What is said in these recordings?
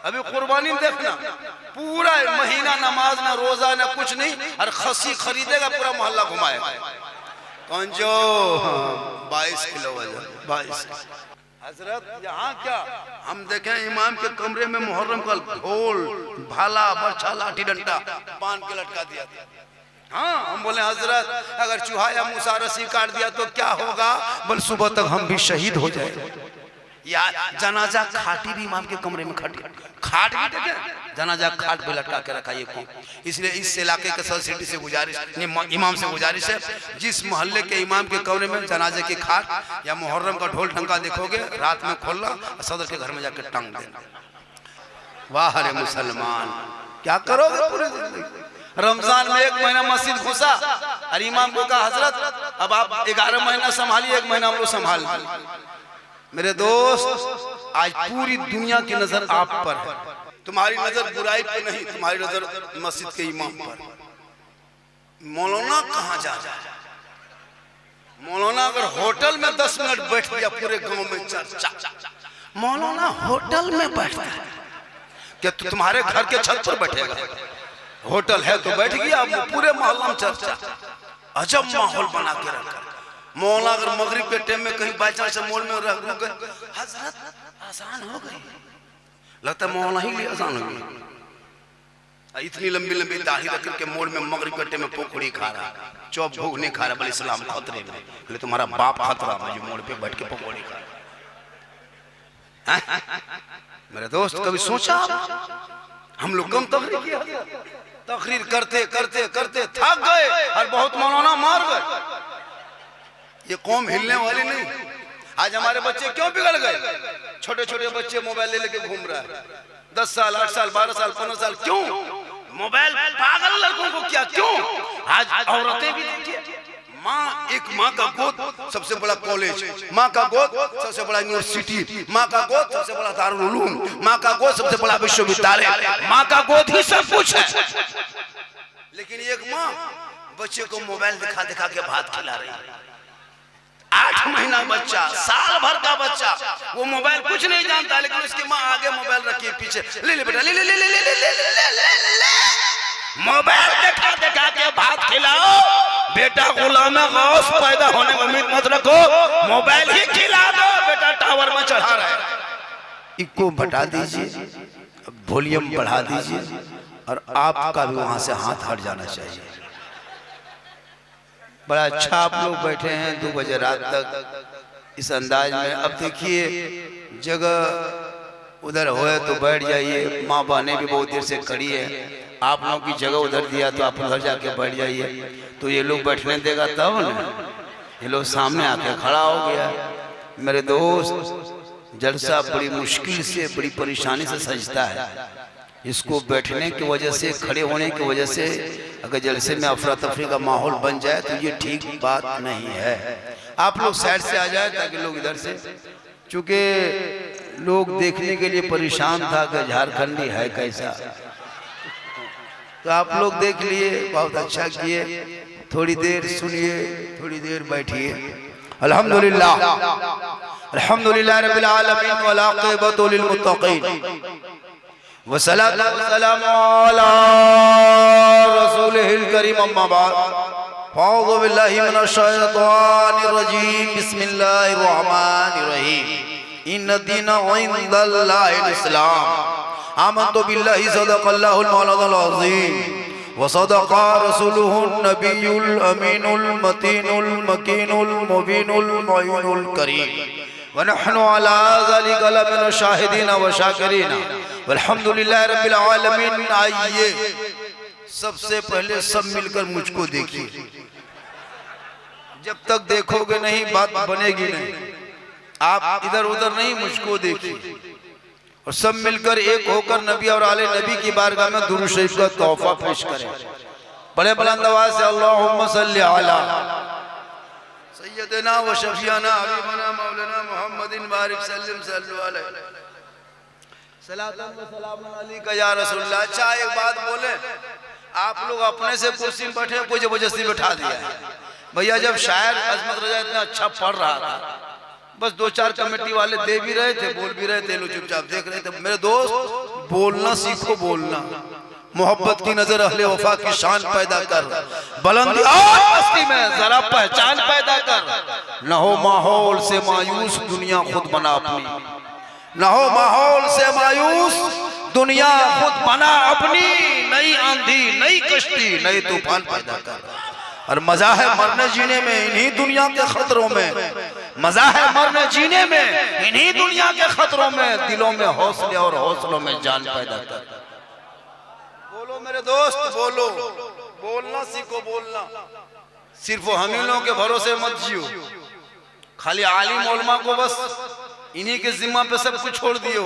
अभी कुर्बानी देखना, पूरा महीना नमाज ना रोजा ना कुछ नहीं, और खसी खरीदेगा पूरा मोहल्ला घुमाएगा। कौन जो 22 किलो वजन, 22। हजरत यहाँ क्या हम देखें, इमाम के कमरे में मुहर्रम का ढोल भाला बरछा लाठी डंडा बांध के लटका दिया था। हाँ, हम बोले हजरत अगर चूहा या मूसा रस्सी काट दिया तो क्या होगा? बोले सुबह तक हम भी शहीद हो जाए। या जनाजा खाटी भी इमाम के कमरे में खाट भी देखे, जनाजा खाट पे लटका के रखा। ये कौन? इसलिए इस इलाके के सोसाइटी से गुजारिश, इमाम से गुजारिश है, जिस मोहल्ले के इमाम के कमरे में जनाजे की खाट या मुहर्रम का ढोल ढंका देखोगे, रात में खोलना और सदर के घर में जाकर टांग देना। वाह रे मुसलमान, क्या करोगे पूरे जिंदगी? रमजान में 1 महीना मस्जिद घुसा और इमाम को कहा हजरत अब आप 11 महीना संभालिए, 1 महीना हम लोग संभाल। मेरे दोस्त, आज पूरी दुनिया की नजर आप पर है। तुम्हारी नजर बुराई पे नहीं, तुम्हारी नजर मस्जिद के इमाम पर। मौलाना कहाँ जा रहा है? मौलाना अगर होटल में 10 मिनट बैठ गया, पूरे गांव में चर्चा। मौलाना होटल में बैठता है क्या? तुम्हारे घर के छत पर बैठेगा? होटल है तो बैठ गया, पूरे मोहल्ला में चर्चा। अजब माहौल बना के रखा। मौलाना अगर मगरिब के टाइम में कहीं बाई चांस मॉल में रह गए, हजरत आसान हो गई, लगता है मौलाना ही लिए आसान हो गई। इतनी लंबी लंबी दाढ़ी रख के मोड़ में मगरिब के टाइम में पकौड़ी खा रहा, चौप भूख नहीं खा रहा, बोले इस्लाम खतरे में। बोले तुम्हारा बाप खतरा में जो मोड़ पे बैठ के पकौड़ी खा रहा। मेरे दोस्त, कभी सोचा हम लोग कम तकरीर करते करते करते थक गए और बहुत मौलाना मार गए। ये कौम हिलने वाली नहीं। आज हमारे बच्चे क्यों बिगड़ गए? छोटे छोटे बच्चे मोबाइल ले लेके घूम रहा है, 10 साल 8 साल 12 साल 15 साल। क्यों? मोबाइल पागल लड़कों को क्या? क्यों? आज औरतें भी देखिए, माँ, एक माँ का गोद सबसे बड़ा कॉलेज, माँ का गोद सबसे बड़ा यूनिवर्सिटी, माँ का गोद सबसे बड़ा दारुल उलूम, माँ का गोद सबसे बड़ा विश्वविद्यालय, माँ का गोद ही सब कुछ है। लेकिन एक माँ बच्चे को मोबाइल दिखा दिखा के भात खिला रही है। 8 महीना बच्चा, साल भर का बच्चा, वो मोबाइल कुछ नहीं जानता, लेकिन उसकी माँ आगे मोबाइल रखी पीछे, ले ले बेटा ले ले ले ले ले ले ले ले ले, मोबाइल दिखा दिखा के भात खिलाओ। बेटा गुलाम गौस पैदा होने की उम्मीद मत रखो, मोबाइल ही खिला दो। बेटा टावर में चढ़ा रहा है, इको बटा दीजिए, वॉल्यूम बढ़ा दीजिए, और आपका भी वहां से हाथ हट जाना चाहिए। बड़ा अच्छा आप लोग बैठे हैं 2 बजे रात तक इस अंदाज में। अब देखिए, जगह उधर होए तो बैठ जाइए, माँ बहनें भी बहुत देर से खड़ी है, आप लोगों की जगह उधर दिया तो आप उधर जाके बैठ जाइए। तो ये लोग बैठने देगा तब ना, ये लोग सामने आके खड़ा हो गया। मेरे दोस्त, जलसा बड़ी मुश्किल से, बड़ी परेशानी से सजता है। इसको बैठने की वजह से, खड़े होने की वजह से अगर जलसे में अफरा तफरी का माहौल बन जाए तो ये ठीक बात नहीं है। आप लोग साइड से आ जाए ताकि लोग इधर से, चूंकि लोग देखने के लिए परेशान था कि झारखंडी है कैसा, तो आप लोग देख लिए, बहुत अच्छा किए। थोड़ी देर सुनिए, थोड़ी देर बैठिए। अल्हम्दुलिल्लाह अल्हम्दुलिल्लाह रब्बिल आलमीन वल आक़िबतु लिल मुत्तक़ीन वस्सलातु वस्सलामु अला रसूलिहिल करीम, अम्मा बाद, अऊज़ु बिल्लाहि मिनश शैतानिर रजीम, बिस्मिल्लाहिर रहमानिर रहीम, इन्न दीना इंदल्लाहिल इस्लाम, आमन्तु बिल्लाहि सदक़ल्लाहुल मौलानाल अज़ीम व सदक़ा रसूलुहुन नबियुल अमीनुल मतीनुल मकीनुल मुबीनुल मुईनुल करीम, व नहनु अला ज़ालिका लमिन शाहिदीन व शाकिरीन वल्हम्दुलिल्लाहि रब्बिल आलमीन। आइए सबसे पहले सब मिलकर मुझको देखिए। जब तक देखोगे नहीं बात बनेगी नहीं। आप इधर उधर नहीं, मुझको देखिए और सब मिलकर एक होकर नबी और आले नबी की बारगाह में दुरूद शरीफ का तोहफा पेश करें। बड़े बुलंद आवाज से अल्लाहुम्मा सल्ली अला सय्यदना व शफीना हबीबना मौलाना मुहम्मदिन बारिक सल्लम सल्लु अलैहि सलातन व सलामुन अलैका या रसूलल्लाह। अच्छा, एक बात बोले, आप लोग अपने से कुर्सी में बैठे, कोई जबरदस्ती बैठा दिया है। भैया जब शायर अजमत रजा इतना अच्छा पढ़ रहा था, बस 2-4 कमेटी वाले दे भी रहे थे, बोल भी रहे थे, लोग चुपचाप देख रहे थे। मेरे दोस्त, बोलना सीखो, बोलना। मोहब्बत की नजर अहले वफा की शान पैदा कर, बुलंदी और मस्ती में जरा पहचान पैदा कर। न हो माहौल से मायूस, दुनिया खुद बना अपनी। न हो माहौल से मायूस, दुनिया खुद बना अपनी। नई आंधी, नई कश्ती, नई तूफान पैदा कर। और मजा है मरने जीने में इन्हीं दुनिया के खतरों में, मजा है मरने जीने में इन्हीं दुनिया के खतरों में। दिलों में हौसले और हौसलों में जान पैदा कर। बोलो मेरे दोस्त, बोलो, बोलना सीखो, बोलना। सिर्फ हम ही लोगों के भरोसे मत जियो। खाली आलिम उलमा को बस इन्हीं के जिम्मा पे सब कुछ छोड़ दियो।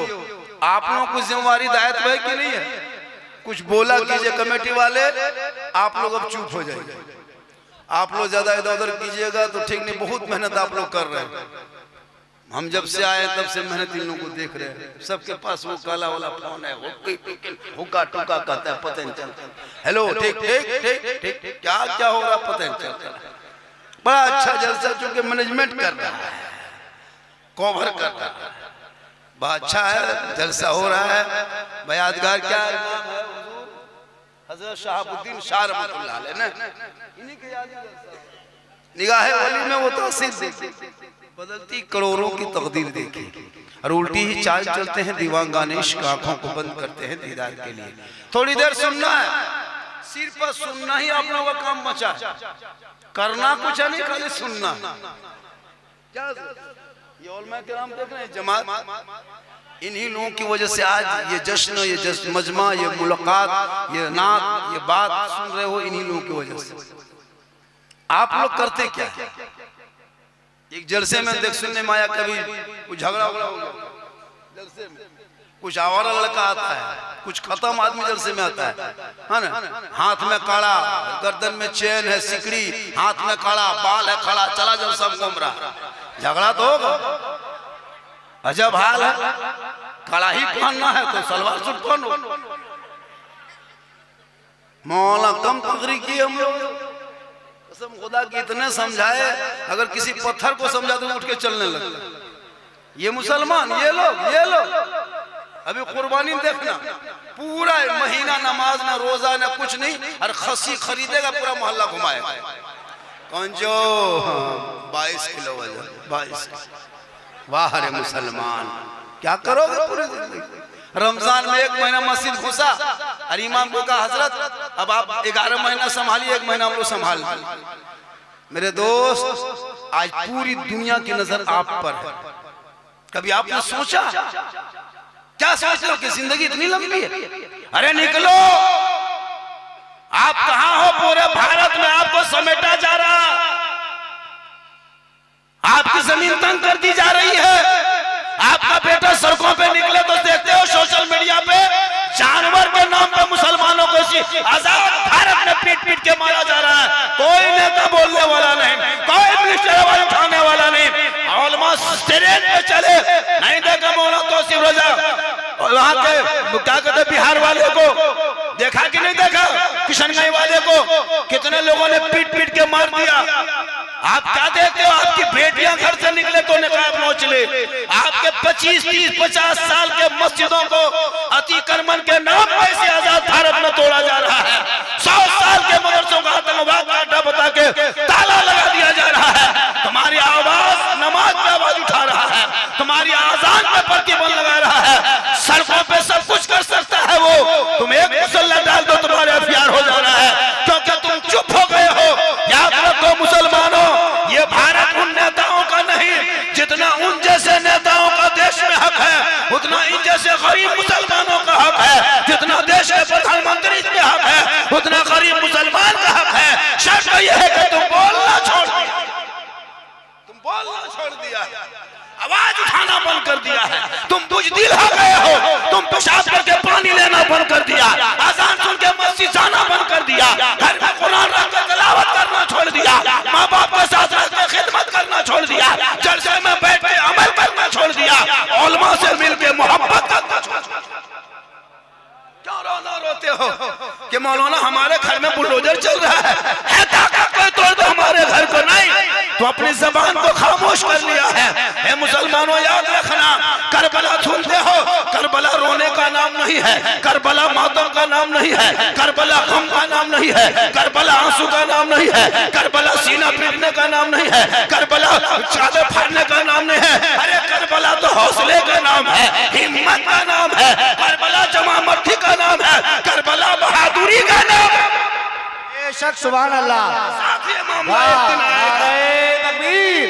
आप लोगों को जिम्मेवारी दायित्व है कि नहीं है? कुछ बोला कीजिए कमेटी वाले, आप लोग अब चुप हो जाइए। आप लोग ज्यादा इधर उधर कीजिएगा तो ठीक नहीं। बहुत मेहनत आप लोग कर रहे हैं। हम जब से आए तब से मेहनत इन लोगों को देख रहे हैं। सबके पास वो काला वाला फोन है, हुक्का टुका कहता है, पता नहीं चलता। हेलो, ठीक ठीक ठीक ठीक, क्या क्या हो रहा पता नहीं चलता। बड़ा अच्छा जलसा, चूंकि मैनेजमेंट कर रहा है, कवर कर रहा है, बड़ा अच्छा है, जलसा हो रहा है। बयादगार क्या है? हज़रत शहाबुद्दीन शाह रहमतुल्लाह अलैह ने इन्हीं के याद निगाहे वली में वो तासीर देखी, बदलती करोड़ों की तकदीर देखी। और उल्टी ही चाल चलते हैं दीवानगाने इश्क, आंखों को बंद करते हैं दीदार के लिए। थोड़ी देर सुनना है, सिर्फ सुनना ही आप लोगों का काम बचा है, करना कुछ नहीं, खाली सुनना। क्या ये उलमा किराम देख रहे हैं, जमात इन्हीं लोगों की वजह से आज ये जश्न, ये मजमा, ये मुलाकात, ये नात, ये बात सुन रहे हो, इन्हीं लोगों की वजह से। आप लोग करते क्या? एक जलसे में देख सुनने में आया, कभी कुछ झगड़ा हो गया जलसे में, कुछ आवारा लड़का आता है, कुछ खत्म आदमी जलसे में आता है ना? हाथ में काड़ा, गर्दन में चैन है, सिकड़ी, हाथ में काड़ा, बाल है खड़ा, चला जलसा घूम रहा। झगड़ा तो होगा, अजब हाल है। कड़ा ही पहनना है तो सलवार सूट पहनो। मौला कम तकरीर की हम लोग, कसम खुदा की इतने समझाए, अगर किसी पत्थर को समझा तो उठ के चलने लगता। ये मुसलमान, ये लोग अभी कुर्बानी देखना, पूरा महीना नमाज ना रोजा ना कुछ नहीं, और खसी खरीदेगा, पूरा मोहल्ला घुमाएगा। कौन जो 22 किलो वजन, 22। वाह रे मुसलमान, क्या करोगे पूरे जिंदगी? रमजान में 1 महीना मस्जिद घुसा और इमाम को कहा, हजरत अब आप 11 महीना संभालिए, 1 महीना हम लोग संभाल। मेरे दोस्त, आज पूरी दुनिया की नजर आप पर है। कभी आपने सोचा, क्या सोच लो कि जिंदगी इतनी लंबी है? अरे निकलो, आप कहां हो? पूरे भारत में आपको समेटा जा रहा, आपकी जमीन तंग कर दी जा रही है। आपका बेटा सड़कों पे निकले तो देखते हो सोशल मीडिया पे, जानवर के नाम पे मुसलमानों को आजाद भारत में पीट पीट के मारा जा रहा है। कोई नेता बोलने वाला नहीं, कोई मिनिस्टर आवाज उठाने वाला नहीं। उलमा स्टेज पे चले, नहीं देखा मौला तौसीफ रजा वहां के क्या कहते बिहार वाले को देखा कि नहीं देखा? किशनगंज वाले को कितने लोगों ने पीट पीट के मार दिया। आप क्या देखते हो? आपकी बेटियां घर से निकले तो निकाब नोच ले। आपके 25, 30, 50 साल के मस्जिदों को अतिक्रमण के नाम पर से आजाद भारत में तोड़ा जा रहा है। 100 साल के मदरसों का आतंकवाद का अड्डा बता के ताला लगा दिया जा रहा है। तुम्हारी आवाज नमाज में आवाज उठा रहा है, तुम्हारी आजान में प्रतिबंध लगा रहा है। सड़कों पे सब कुछ कर सकता है वो, तुम एक मुसल्ला डाल दो तुम्हारे अफियार हो जा रहा है, क्योंकि तुम चुप हो गए हो। याद रखो मुसलमानों, ये भारत उन नेताओं का नहीं, जितना उन जैसे नेताओं का देश में हक है, उतना इन जैसे गरीब मुसलमानों का हक है। जितना देश के प्रधानमंत्री पे हक है, उतना गरीब मुसलमान का हक है। शर्त यह है कि तुम बोलना छोड़ दिया, तुम बोलना छोड़ दिया, आवाज उठाना बंद कर दिया है। तुम बुज़दिल हो गए हो, तुम पेशाब करके पानी लेना बंद कर दिया, आजान सुन के मस्जिद जाना बंद कर दिया, घर में कुरान रख के तिलावत करना छोड़ दिया, माँ बाप के साथ रह के खिदमत करना छोड़ दिया, जलसे में बैठ के अमल करना छोड़ दिया, उलमा से मिल के मोहब्बत करना छोड़ दिया। क्यों रोना रोते हो कि मौलाना हमारे घर में बुलडोजर चल रहा है ताकत कोई तोड़ दो हमारे घर को? नहीं, तो अपनी जबान को खामोश कर लिया है। मुसलमानों याद रखना, करबला सुनते हो, करबला रोने का नाम नहीं है, करबला मातम का नाम नहीं है, करबला गम का नाम नहीं है, करबला आंसू का नाम नहीं है, करबला सीना पीटने का नाम नहीं है, करबला चादर फाड़ने का नाम नहीं है। अरे करबला तो हौसले का नाम है, हिम्मत का नाम है, करबला जमामर्दी का नाम है, करबला बहादुरी का नाम है। बेशक सुभान अल्लाह। नारे तकबीर,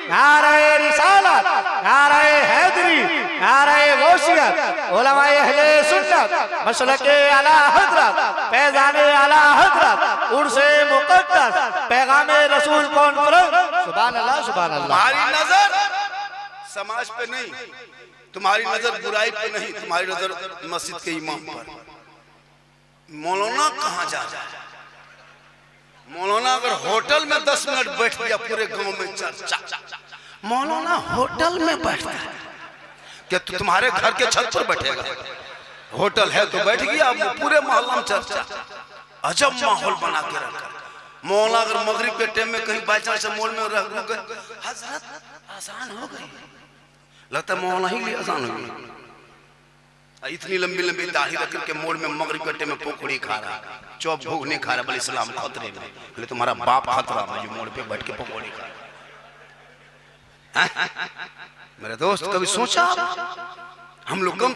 नारे रिसालत, नारे हैदरी, नारे गौसियत, उलमाए अहले सुन्नत, मसलके आला हजरत, फैज़ाने आला हजरत, उर्से मुक़द्दस, पैगामे रसूल कॉन्फ्रेंस। सुभान अल्लाह, सुभान अल्लाह। तुम्हारी नजर समाज पे नहीं, तुम्हारी नजर बुराई पे नहीं, तुम्हारी नजर मस्जिद के इमाम पर। मौलाना कहाँ जा रहा है? मौलाना अगर होटल में 10 मिनट बैठ गया पूरे गांव में चर्चा। मौलाना होटल में बैठता है क्या? तो तुम्हारे घर के छत पर बैठेगा? होटल है तो बैठ गया, पूरे मोहल्ला में चर्चा। अजब माहौल बना के रखा। मौलाना अगर मगरिब के टाइम में कहीं बाई चांस मोड़ में रह गए, हजरत आसान हो गई, लगता है मौलाना ही लिए आसान हो गई। इतनी लंबी लंबी दाढ़ी रख के मोड़ में मगरिब के टाइम में पकौड़ी खा रहा, चौप भूख नहीं खा रहा, बोले इस्लाम खतरे में। बोले तुम्हारा बाप खतरा में जो मोड़ पे बैठ के पकौड़ी खा रहा। मेरे दोस्त कभी सोचा हम लोग कम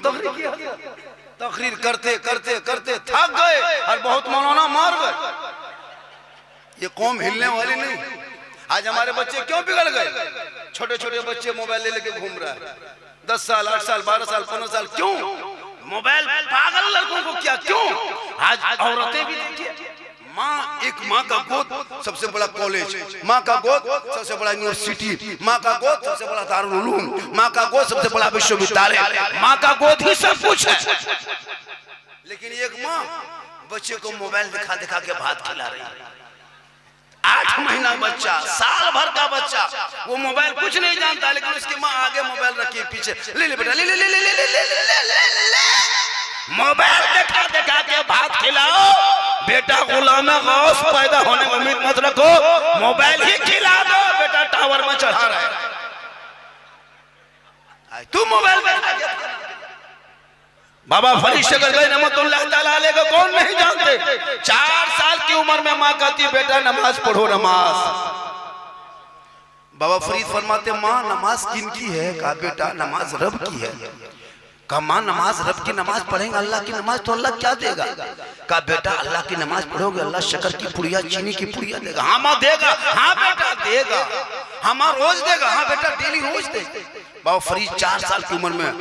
तकरीर करते करते करते थक गए और बहुत मौलाना मार गए। ये कौम हिलने वाली नहीं। आज हमारे बच्चे क्यों बिगड़ गए? छोटे छोटे बच्चे मोबाइल ले लेके घूम रहा है, 10 साल 8 साल 12 साल 15 साल। क्यों मोबाइल? पागल लड़कों को क्या? क्यों? आज औरतें भी देखिए, माँ, एक माँ का गोद सबसे बड़ा कॉलेज, माँ का गोद सबसे बड़ा यूनिवर्सिटी, माँ का गोद सबसे बड़ा दारुल उलूम, माँ का गोद सबसे बड़ा विश्वविद्यालय, माँ का गोद ही सब कुछ है। लेकिन एक माँ बच्चे को मोबाइल दिखा दिखा के भात खिला रही है। 8 महीना बच्चा, साल भर का बच्चा, वो मोबाइल कुछ नहीं जानता, लेकिन उसकी माँ आगे मोबाइल रखी पीछे, ले ले बेटा ले ले ले ले ले ले ले ले, मोबाइल दिखा दिखा के भात खिलाओ। बेटा गुलाम गौस पैदा होने की उम्मीद मत रखो, मोबाइल ही खिला दो। बेटा टावर में चढ़ा रहा है, तू मोबाइल में। बाबा फरीद शकर गए रहमतुल्लाह तआला अलैह को कौन नहीं जानते? 4 साल की उम्र में माँ कहती बेटा नमाज पढ़ो, नमाज। बाबा फरीद फरमाते माँ नमाज किनकी है? कहा बेटा नमाज रब की है। कहा माँ नमाज रब की नमाज पढ़ेंगे, अल्लाह की नमाज तो अल्लाह क्या देगा? कहा बेटा अल्लाह की नमाज पढ़ोगे अल्लाह शक्कर की पुड़िया चीनी की पुड़िया देगा। हाँ माँ देगा, हाँ बेटा देगा, हाँ माँ रोज देगा, हाँ बेटा डेली रोज देगा। बाबा फरीद 4 साल की उम्र में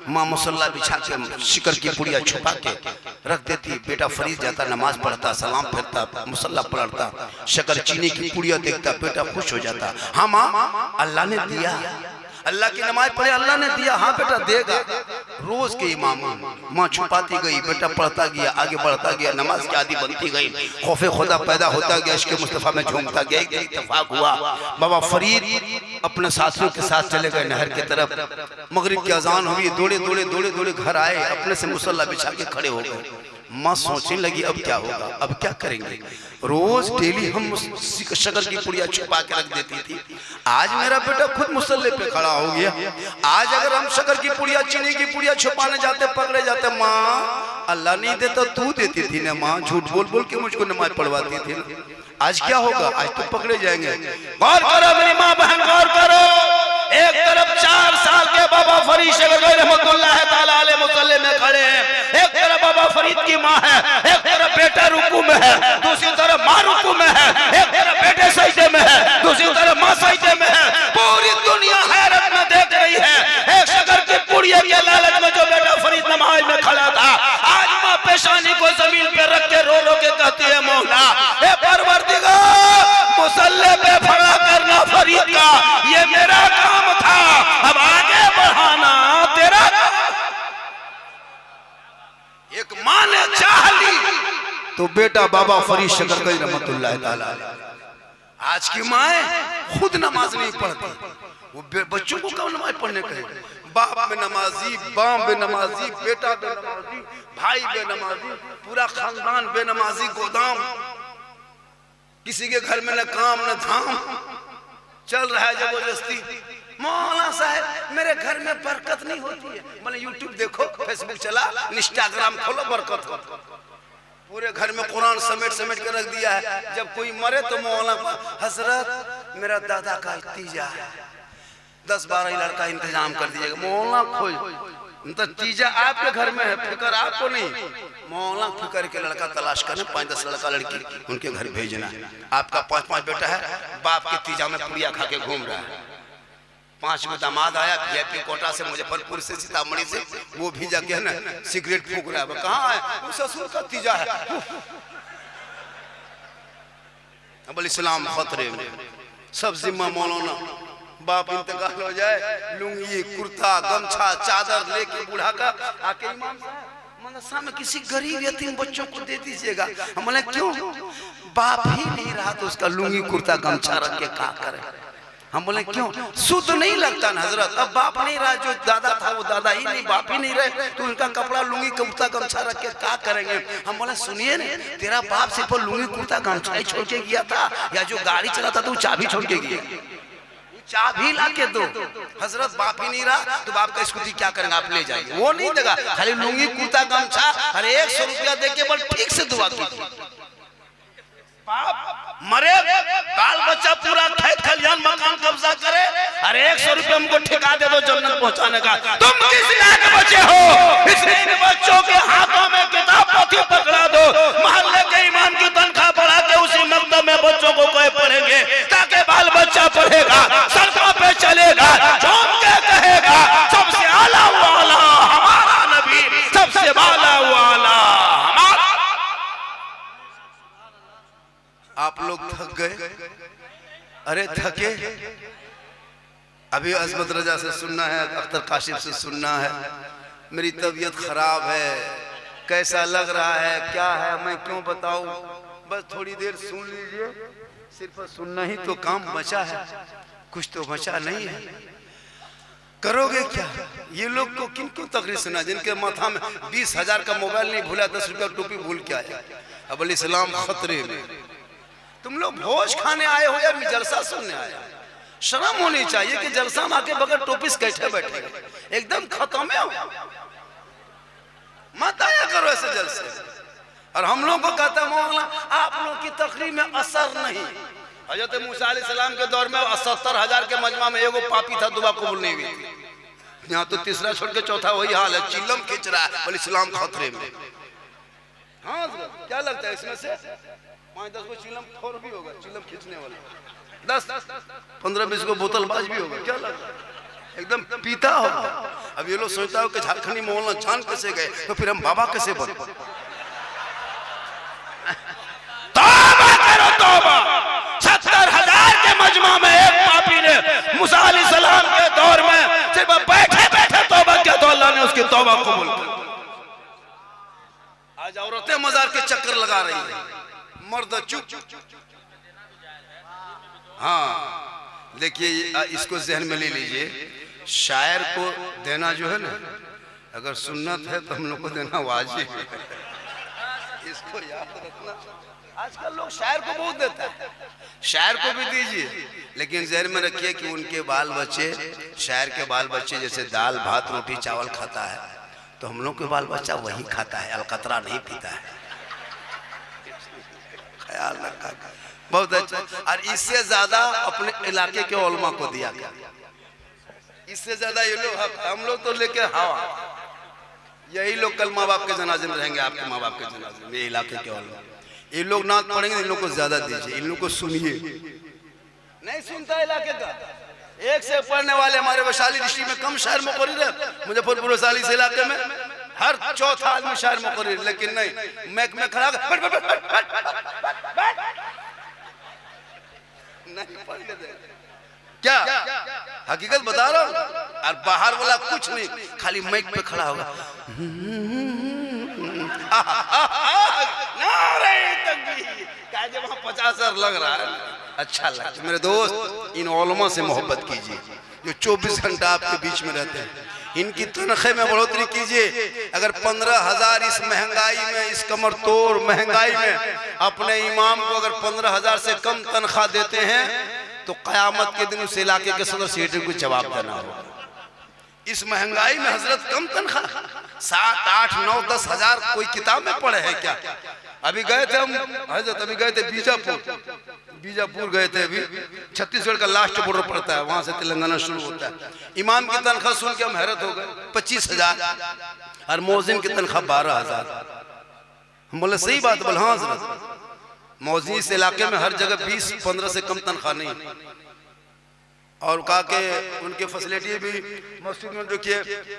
माँ मुसल्ला बिछा के शिकर की पुड़िया छुपा के रख देती। बेटा फरीद जाता नमाज पढ़ता, सलाम फिरता, मुसल्ला पलटता, शक्कर चीनी की पुड़िया देखता, बेटा खुश हो जाता। हाँ माँ अल्लाह ने दिया, अल्लाह की नमाज पढ़े अल्लाह ने दिया, हाँ बेटा देगा। रोज के इमाम माँ छुपाती गई, बेटा पढ़ता गया, आगे बढ़ता गया, नमाज की आदि बनती गई, खौफे खुदा पैदा होता गया, इश्क़ मुस्तफ़ा में झूमता गया। एक इत्तेफाक हुआ, बाबा फरीद अपने साथियों के साथ चले गए नहर की तरफ। मगरिब की अजान हुई, दौड़े दौड़े दौड़े दौड़े घर आए, अपने से मुसल्ला बिछा के खड़े हो गए। माँ सोचने लगी अब क्या होगा, अब क्या करेंगे? रोज डेली हम शक्कर की पुड़िया छुपा के रख देती थी, आज मेरा बेटा खुद मुसल्ले पे खड़ा हो गया। आज अगर हम शक्कर की पुड़िया चीनी की पुड़िया छुपाने जाते पकड़े जाते। माँ अल्लाह नहीं देता तू देती थी ना माँ, झूठ बोल बोल के मुझको नमाज पढ़वाती थी ना। आज क्या होगा? आज तो पकड़े जाएंगे। गौर करो मेरी माँ बहन, गौर करो। एक तरफ 4 साल के बाबा फरीद शकर रहमतुल्लाह तआला अलैह मुसल्ले में खड़े हैं, एक तरफ बाबा फरीद की माँ है, एक तरफ बेटा रुकू में है, दूसरी तरफ माँ रुकू में है, एक तरफ बेटे सजदे में है, दूसरी तरफ माँ सजदे में है। पूरी दुनिया हैरत में देख रही है। एक शक्कर की पुड़िया के लालच में जो बेटा फरीद नमाज में खड़ा था, आज माँ पेशानी को जमीन पे रख के रो रो के कहती है मौला ए परवरदिगार मुसल्ले पे खड़ा करना फरीद का ये मेरा काम था, अब आगे बढ़ाना तेरा। एक माँ ने चाह ली तो बेटा बाबा फरीद शकर रहमतुल्लाह तआला अलैह। आज की माएँ खुद नमाज नहीं पढ़ती, वो बच्चों को कब नमाज पढ़ने कहे? बाप बेनमाजी, बाप बेनमाजी, बेटा बेनमाजी, भाई बेनमाजी, पूरा खानदान बेनमाजी, गोदाम, किसी के घर में न काम न धाम, चल रहा है जबरदस्ती। मौलाना साहब मेरे घर में बरकत नहीं होती है। मैंने यूट्यूब देखो, फेसबुक चला, इंस्टाग्राम खोलो, बरकत हो। पूरे घर में कुरान समेट समेट के रख दिया है। जब कोई मरे तो मौलाना हजरत मेरा दादा का तीजा है, 10-12 लड़का इंतजाम कर दीजिएगा। मौलाना खोज तो तीजा आपके घर में है, फिक्र आपको नहीं। मौलाना फिक्र के लड़का तलाश करना, 5-10 लड़का लड़की उनके घर भेजना है। आपका 5-5 बेटा है, बाप के तीजा में पुड़िया खा के घूम रहा है। 5 गो दामाद आया VIP कोटा से, मुजफ्फरपुर से, सीतामढ़ी से, वो भी जाके है ना सिगरेट फूक रहा है। कहाँ है? वो ससुर का तीजा है। अब इस्लाम खतरे में, सब जिम्मा मौलाना। बाप इंतकाल हो जाए, लुंगी कुर्ता गमछा चादर लेके बूढ़ा का आके इमाम साहब मदरसा में किसी गरीब यतीम बच्चों को दे दीजिएगा। हम बोले क्यों? बाप ही नहीं रहा तो उसका लुंगी कुर्ता गमछा रख के क्या करे? हम बोले क्यों? शुद्ध नहीं लगता ना हजरत। अब बाप नहीं रहा, जो दादा था वो दादा ही नहीं, बाप ही नहीं रहे तो उनका कपड़ा लुंगी कुर्ता गमछा रख के क्या करेंगे? हम बोले सुनिए ना, तेरा बाप सिर्फ लुंगी कुर्ता गमछा ही छोड़ के गया था, या जो गाड़ी चलाता था वो चाबी छोड़ के गया? चाबी ला के दो। हजरत बाप ही नहीं रहा तो बाप का स्कूटी क्या करेंगे? आप ले जाइए, वो नहीं देगा। खाली लुंगी कुर्ता गमछा, अरे 100 रुपया दे के बल ठीक से दुआ कीजिए। बाप मरे, बाल बच्चा पूरा खेत खलियान मकान कब्जा करे, अरे 100 रुपया हमको ठेका दे दो जन्नत पहुंचाने का। तुम किस लायक बच्चे हो? इन बच्चों के हाथों में किताब पोथी पकड़ा दो, मोहल्ले के इमाम की तनख्वाह बढ़ा के उसी मकतब में बच्चों को कोई पढ़ेंगे, ताकि बाल बच्चा पढ़ेगा, सड़कों पे चलेगा, झूम के कहेगा सबसे आला वाला हमारा नबी, सबसे बाला वाला हमारा। आप लोग थक गए? अरे थके? अभी अजमत रजा से सुनना है, अख्तर काशिफ से सुनना है। मेरी तबीयत खराब है, कैसा लग रहा है, क्या है, मैं क्यों बताऊं? बस थोड़ी देर सुन लीजिए। सिर्फ सुनना ही तो काम बचा है, कुछ तो बचा नहीं है। करोगे क्या? ये लोग को किन क्यों तकरीर सुना, जिनके माथा में 20,000 का मोबाइल नहीं भूला, 10 रुपया टोपी भूल के आया। अब इस्लाम खतरे में। तुम लोग भोज खाने आए हो या जलसा सुनने आए? शर्म होनी चाहिए कि जलसा में आके बगैर टोपी से कैसे बैठे, एकदम खत्म हो। मत आया करो ऐसे जलसे। और हम लोग को कहता मौलाना आप लोग की तकरीर में असर नहीं। हजरत मूसा अलैहिस्सलाम के दौर में 70,000 के मजमा में एगो पापी था, दुआ कबूल नहीं हुई थी। यहाँ तो तीसरा छोड़ के चौथा वही हाल है, चिल्लम खींच रहा है, बोले इस्लाम खतरे में। हाँ क्या लगता है इसमें से 5-10 को चिल्लम खोर भी होगा, चिल्लम खींचने वाला 10-15-20 को बोतलबाज भी होगा। क्या लगता है? एकदम पीता होगा। अब ये लोग सोचता हो कि झारखंडी मौलाना जान कैसे गए, तो फिर हम बाबा कैसे बने? तौबा करो तौबा। 70,000 के मजमा में एक पापी ने मूसा अलैहिस्सलाम के दौर में सिर्फ बैठे बैठे तौबा किया तो अल्लाह ने उसकी तौबा कबूल कर। आज औरतें मजार के चक्कर लगा रही है, मर्द चुप। हाँ देखिए, इसको जहन में ले लीजिए, शायर को देना जो है ना, अगर सुन्नत है तो हम लोग को देना वाजिब है। इसको याद रखना। आजकल लोग शायर को बहुत देता है, शायर को भी दीजिए, लेकिन जहन में रखिए कि उनके बाल बच्चे, शायर के बाल बच्चे जैसे दाल भात रोटी चावल खाता है, तो हम लोग के बाल बच्चा वही खाता है, अलकतरा नहीं पीता है। ख्याल रखा, बहुत अच्छा। और इससे ज्यादा अपने इलाके के उलमा को दिया गया, इससे ज्यादा ये लोग, हम लोग तो लेके हवा। यही लोग कल माँ बाप के जनाजे में रहेंगे, आपके माँ बाप के जनाजे में, इलाके के उलमा। ये लोग नात पढ़ेंगे, इन लोग को ज्यादा दीजिए, इन लोग को सुनिए। नहीं सुनता इलाके का, एक से पढ़ने वाले हमारे वैशाली डिस्ट्रिक्ट में कम शायर मुकर्रिर है, मुजफ्फरपुर वैशाली से इलाके में हर चौथा आदमी शायर मुकर्रिर, लेकिन नहीं मैक में खड़ा नहीं पढ़ने दे। क्या हकीकत बता रहा हूँ। और बाहर वाला कुछ नहीं, खाली माइक पे खड़ा होगा, वहाँ 50,000 लग रहा है, अच्छा लगता। मेरे दोस्त, इन उलमा से मोहब्बत कीजिए जो 24 घंटा आपके बीच में रहते हैं। इनकी तनख्वाह में बढ़ोतरी कीजिए। अगर 15,000 इस महंगाई में, इस कमर तोड़ महंगाई में अपने इमाम को अगर 15,000 से कम तनख्वाह देते हैं तो कयामत के दिन उस इलाके के सदर सेक्रेटरी को जवाब देना होगा। इस महंगाई में हजरत कम तनख्वाह 7, 8, 9, 10 हजार कोई किताब में पढ़े है क्या? अभी गए थे हम हजरत, अभी गए थे बीजापुर गए थे। अभी छत्तीसगढ़ का लास्ट बॉर्डर पड़ता है, वहां से तेलंगाना शुरू होता है। इमाम की तनख्वाह सुन के हम हैरत हो गए, 25,000 और मौजिन की तनख्वाह 12,000। हम बोले सही बात, बोले हाँ हजरत, मौजिन इस इलाके में हर जगह 20-15 से कम तनख्वाह नहीं। और कहा के उनके फैसिलिटी भी मस्जिद में देखिए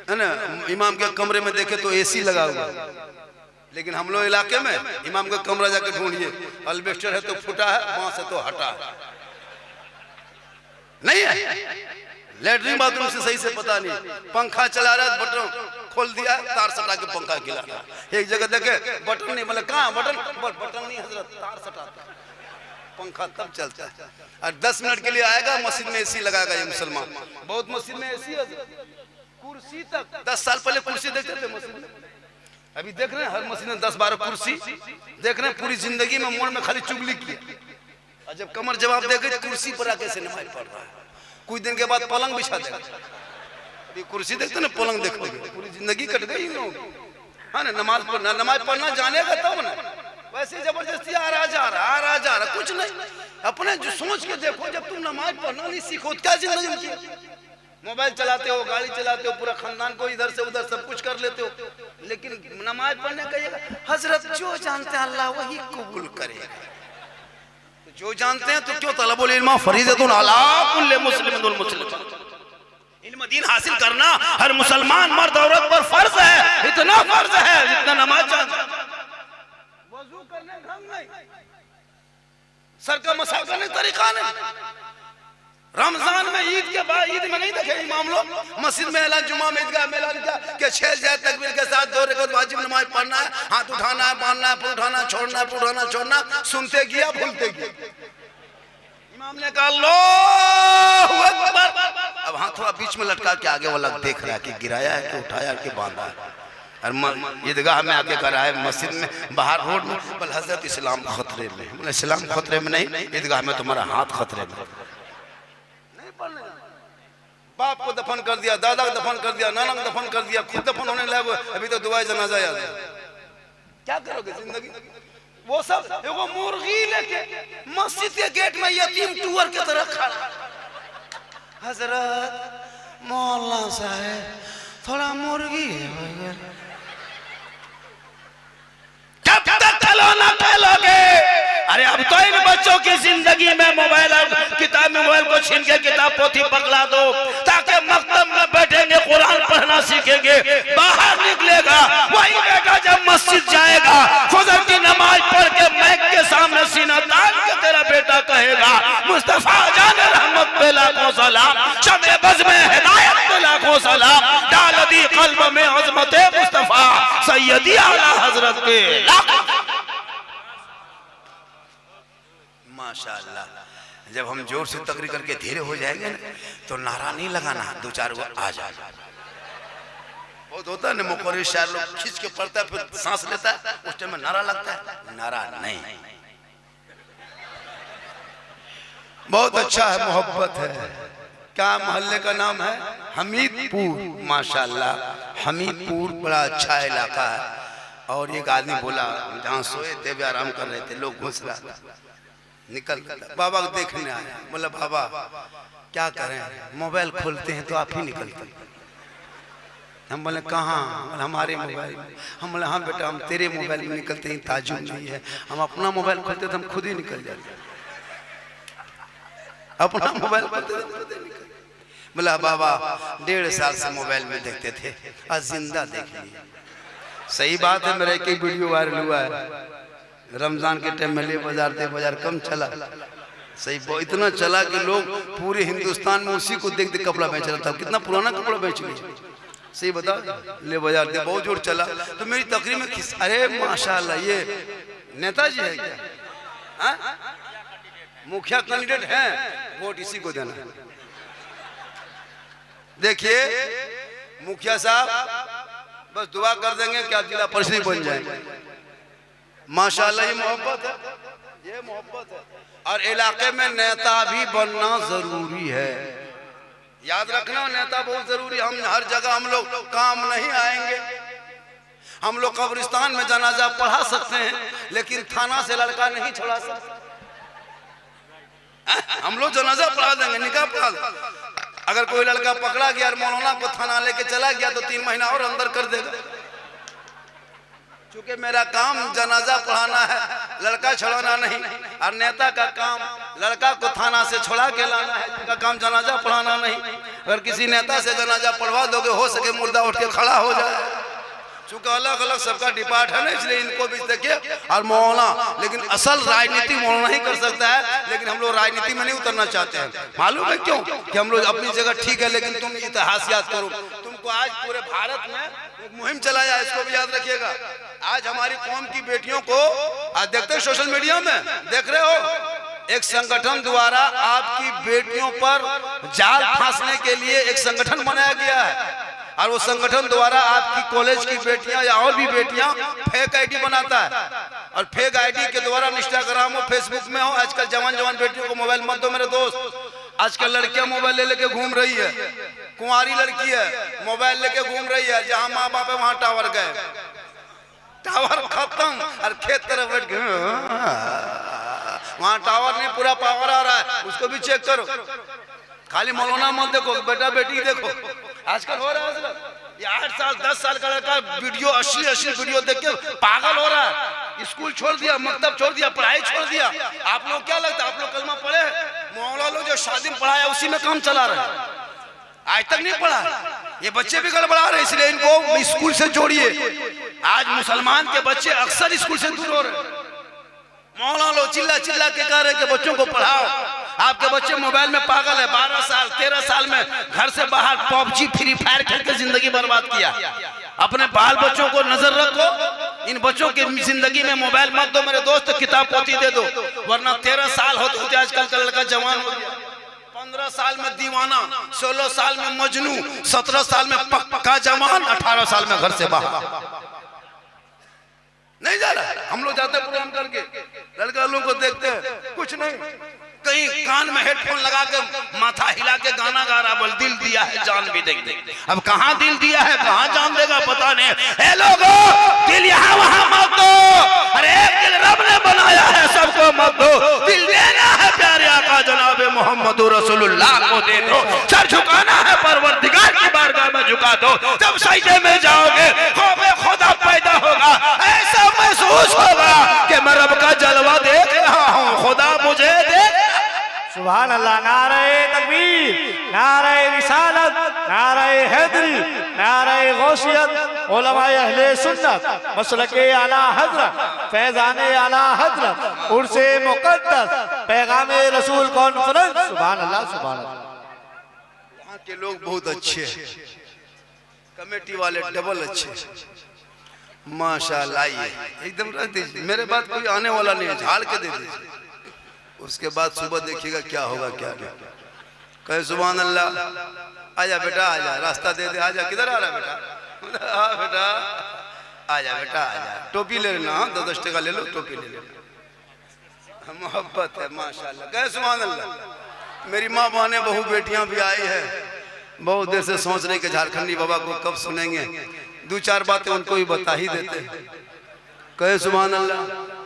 है ना, इमाम के कमरे में देखे तो एसी लगा हुआ, लेकिन हम लोग इलाके में इमाम का कमरा जाके ढूंढिए, अल्बेस्टर है तो फूटा है, वहां से तो हटा है, नहीं है। लेटरिन बाथरूम से सही से पता नहीं, पंखा चला रहा है, बटन खोल दिया, तार सटा के पंखा गिरा रहा। एक जगह देखे बटन नहीं, मतलब कहाँ बटन नहीं हजरत, तार सटाता पंखा तब चलता है। और 10 मिनट के लिए आएगा, मस्जिद में एसी लगाएगा ये मुसलमान। बहुत मस्जिद में एसी है, कुर्सी तक 10 साल पहले कुर्सी देखते थे मस्जिद में, अभी देख रहे हैं हर मस्जिद में 10-12 कुर्सी देख रहे हैं। पूरी जिंदगी में मोड़ में खाली चुगली की, और जब कमर जवाब दे गई कुर्सी पर आके से नमाज पढ़ रहा है। कुछ दिन के बाद पलंग बिछा देगा, अभी कुर्सी देखते ना, पलंग देखते, पूरी जिंदगी कट गई इन लोगों की, हाँ ना। नमाज पढ़ना जानेगा तब ना, वैसे जबरदस्ती आ रहा जा रहा कुछ नहीं। अपने जो सोच के देखो, जब तुम नमाज पढ़ना नहीं सीखो क्या जिंदगी में की? मोबाइल चलाते हो, गाड़ी चलाते हो, पूरा खानदान को इधर से उधर सब कुछ कर लेते हो, लेकिन नमाज पढ़ने कहिएगा हजरत जो जानते हैं अल्लाह वही कबूल करेगा। जो जानते हैं तो क्यों तलबुल इल्म फरीज़तुन अला कुल्लि मुस्लिमिन मुस्लिम, इल्म दीन हासिल करना हर मुसलमान मर्द औरत पर फर्ज है, इतना फर्ज है जितना नमाज जानता है। वजू करने ढंग नहीं, सर का मसाल करने तरीका नहीं। रमजान में ईद के बाद, ईद में नहीं देखे इमाम लोग मस्जिद में ऐलान जुमा में ईदगाह में ऐलान किया कि 6 जाए तकबीर के साथ 2 रकात वाजिब नमाज पढ़ना है, हाथ उठाना है, बांधना है, फिर उठाना छोड़ना है, फिर उठाना छोड़ना। सुनते गया भूलते गया, इमाम ने कहा अल्लाहु अकबर, अब हाथ थोड़ा बीच में लटका के आगे वाला देख रहा है कि गिराया है कि उठाया कि बांधा है। और ईदगाह में आके करा है, मस्जिद में बाहर रोड में, बोले हजरत इस्लाम खतरे में। बोले इस्लाम खतरे में नहीं, ईदगाह में तुम्हारा हाथ खतरे में। बाप को दफन कर दिया, दादा को दफन कर दिया, नाना को दफन कर दिया, खुद दफन होने लगे, अभी तो दुआए जनाजा याद है। क्या करोगे जिंदगी? वो सब एगो मुर्गी लेके मस्जिद के गेट में यतीम टूअर के तरह खड़ा, हजरत मौलाना साहब थोड़ा मुर्गी है, कब तक खिलौना खेलोगे? अरे अब तो इन बच्चों की जिंदगी में मोबाइल और किताब में मोबाइल को छीन के किताब पोथी पकड़ा दो, ताकि मकतब में बैठेंगे कुरान पढ़ना सीखेंगे। बाहर निकलेगा वही बेटा जब मस्जिद जाएगा, फजर की नमाज पढ़ के मैक के सामने सीना तान के तेरा बेटा कहेगा मुस्तफा जान रहमत पे लाखों सलाम, शमे बज़ में हिदायत पे लाखों सलाम, डाल दी कल्ब में अज़मत मुस्तफा सैयदी आला हजरत के लाखों। माशाअल्लाह, जब हम जोर से तकरीर करके धीरे हो जाएंगे ना, तो नारा नहीं लगाना, 2-4 गो आ जाए। बहुत होता है ना, मुकर्रिर शायर लोग खींच के पढ़ता है, फिर सांस लेता है, उस टाइम में नारा लगता है, नारा नहीं। बहुत अच्छा है, मोहब्बत है। क्या मोहल्ले का नाम है? हमीदपुर। माशाअल्लाह, हमीदपुर बड़ा अच्छा इलाका है। और एक आदमी बोला, जहाँ सोए थे भी आराम कर रहे थे, लोग घुस रहा था, निकल बाबा को देखने आया। बोला बाबा क्या करें, मोबाइल खोलते हैं तो आप ही निकलते। हम बोले कहाँ? हमारे मोबाइल में। हम बोले हाँ बेटा, हम तेरे मोबाइल में निकलते हैं, ताजुब नहीं है। हम अपना मोबाइल खोलते तो हम खुद ही निकल जाते, अपना मोबाइल खोलते। बोला बाबा 1.5 साल से मोबाइल में देखते थे, आज जिंदा देख लिए। सही बात है, मेरा एक वीडियो वायरल हुआ है, रमजान के टाइम में ले बाजार कम चला, सही इतना चला कि लोग पूरे हिंदुस्तान में उसी को देख देख कपड़ा बेच रहा था। कितना पुराना कपड़ा बेच लिया, सही बता, ले बाजार दे बहुत जोर चला। तो मेरी तकरीर में अरे माशाल्लाह ये नेताजी है क्या? हाँ? मुखिया कैंडिडेट है, वोट इसी को देना। देखिए मुखिया साहब बस दुआ कर देंगे कि आप जिला परिषद बन जाएंगे। माशाल्लाह ये मोहब्बत है, ये मोहब्बत है। और इलाके में नेता भी बनना जरूरी है। याद रखना, नेता बहुत जरूरी। हम हर जगह हम लोग काम नहीं आएंगे। हम लोग कब्रिस्तान में जनाजा पढ़ा सकते हैं, लेकिन थाना से लड़का नहीं छुड़ा सकते। हम लोग जनाजा पढ़ा देंगे, निकाह पढ़ा देंगे। अगर कोई लड़का पकड़ा गया और मौलाना को थाना लेके चला गया तो 3 महीना और अंदर कर देगा। क्योंकि मेरा काम जनाजा पढ़ाना है, लड़का छुड़ाना नहीं। और नेता का काम लड़का को थाना से छुड़ा के लाना है, उनका काम जनाजा पढ़ाना नहीं। अगर किसी नेता से जनाजा पढ़वा दोगे, हो सके मुर्दा उठ के खड़ा हो जाए। चूंकि अलग अलग सबका डिपार्ट है ना, इसलिए इनको भी देखिए। और मौलाना, लेकिन असल राजनीति मौलाना ही कर सकता है। लेकिन हम लोग राजनीति में नहीं उतरना चाहते हैं। मालूम है क्यों? कि हम लोग अपनी जगह ठीक है, लेकिन तुम इतिहास याद करो। तुमको आज पूरे भारत में एक मुहिम चलाया, इसको भी याद रखिएगा। आज हमारी कौम की बेटियों को आज देखते हैं सोशल मीडिया में, देख रहे हो, एक संगठन द्वारा आपकी बेटियों पर जाल फांसने के लिए एक संगठन बनाया गया है। और वो संगठन द्वारा आपकी कॉलेज की बेटियां या और भी बेटियां फेक आईडी बनाता है। और फेक आईडी के द्वारा इंस्टाग्राम हो, फेसबुक में हो, आजकल जवान बेटियों को मोबाइल मत दो मेरे दोस्त। आजकल लड़कियां मोबाइल लेके घूम रही है, कुंवारी लड़की है, मोबाइल लेके घूम रही है। जहां माँ बाप है वहां टावर गए, टावर खत्म। और खेत तरफ बैठ गए, वहां टावर नहीं, पूरा पावर आ रहा है, उसको भी चेक करो। खाली मौलाना मत देखो, बेटा बेटी देखो। आजकल हो रहा है, ये 8 साल 10 साल का लड़का वीडियो असली वीडियो देख के पागल हो रहा है। स्कूल छोड़ दिया, मकतब छोड़ दिया, पढ़ाई छोड़ दिया। आप लोग क्या लगता है, आप लोग कलमा पढ़े? मौलाना लोग जो शादी में पढ़ाया उसी में काम चला रहे हैं, आज तक नहीं पढ़ा। ये बच्चे भी गड़बड़ा रहे, इसलिए इनको स्कूल से जोड़िए। आज मुसलमान के बच्चे अक्सर स्कूल से दूर हो रहे। मौलाना लोग चिल्ला चिल्ला के कह रहे कि बच्चों को पढ़ाओ। आपके बच्चे मोबाइल में पागल है। 12 साल 13 साल में घर से बाहर पबजी फ्री फायर खेल के जिंदगी बर्बाद किया। अपने बाल बच्चों को नजर रखो, इन बच्चों की जिंदगी में मोबाइल मत दो मेरे दोस्त, किताब पोथी दे दो। वरना 13 साल होते आजकल का लड़का जवान हो गया, 15 साल में दीवाना, 16 साल में मजनू, 17 साल में पक्का जवान, 18 साल में घर से बाहर नहीं जा रहा। हम लोग जाते प्रोग्राम करके लड़का लोगों को देखते हैं, कुछ नहीं, कहीं कान में हेडफोन लगा के माथा हिला के गाना गा रहा, बोल दिल दिया है जान भी देख दे। अब कहाँ दिल दिया है, कहाँ जान देगा पता नहीं। ए लोगो, दिल यहाँ वहाँ मत दो, अरे एक दिल रब ने बनाया है, सबको मत दो। दिल देना है प्यारे आका जनाबे मोहम्मद रसूलुल्लाह को दे दो। सर झुकाना है परवरदिगार की बारगाह में झुका दो। जब सजदे में जाओगे खौफे खुदा पैदा होगा, ऐसा महसूस होगा कि मैं रब का जलवा देख रहा हूँ, खुदा मुझे देख। सुभान अल्लाह। नारे तकबीर, नारे रिसालत, नारे हैदरी, नारे गौसियत, उलमाए अहले सुन्नत, मसलके आला हजरत, फैजाने आला हजरत, उर्से मुक़द्दस, पैगामे रसूल कॉन्फ्रेंस। सुभान अल्लाह, सुभान अल्लाह। यहाँ के लोग बहुत अच्छे हैं, कमेटी वाले डबल अच्छे, माशाल्लाह। ये एकदम रख दीजिए, मेरे बात कोई आने वाला नहीं है, झाड़ के दे दीजिए। उसके बाद सुबह देखिएगा क्या होगा क्या नहीं। कहे सुभान अल्लाह, आजा बेटा आजा, रास्ता दे दे, आजा। किधर आ रहा बेटा? हाँ बेटा आजा, बेटा आजा, टोपी ले लेना, 10 टका ले लो, टोपी ले लेना, मोहब्बत है माशाल्लाह। कहे सुभान अल्लाह। मेरी माँ बहने बहू बेटियां भी आई है, बहुत देर से सोच रहे कि झारखंडी बाबा को कब सुनेंगे, 2-4 बातें उनको भी बता ही देते। कहे सुभान अल्लाह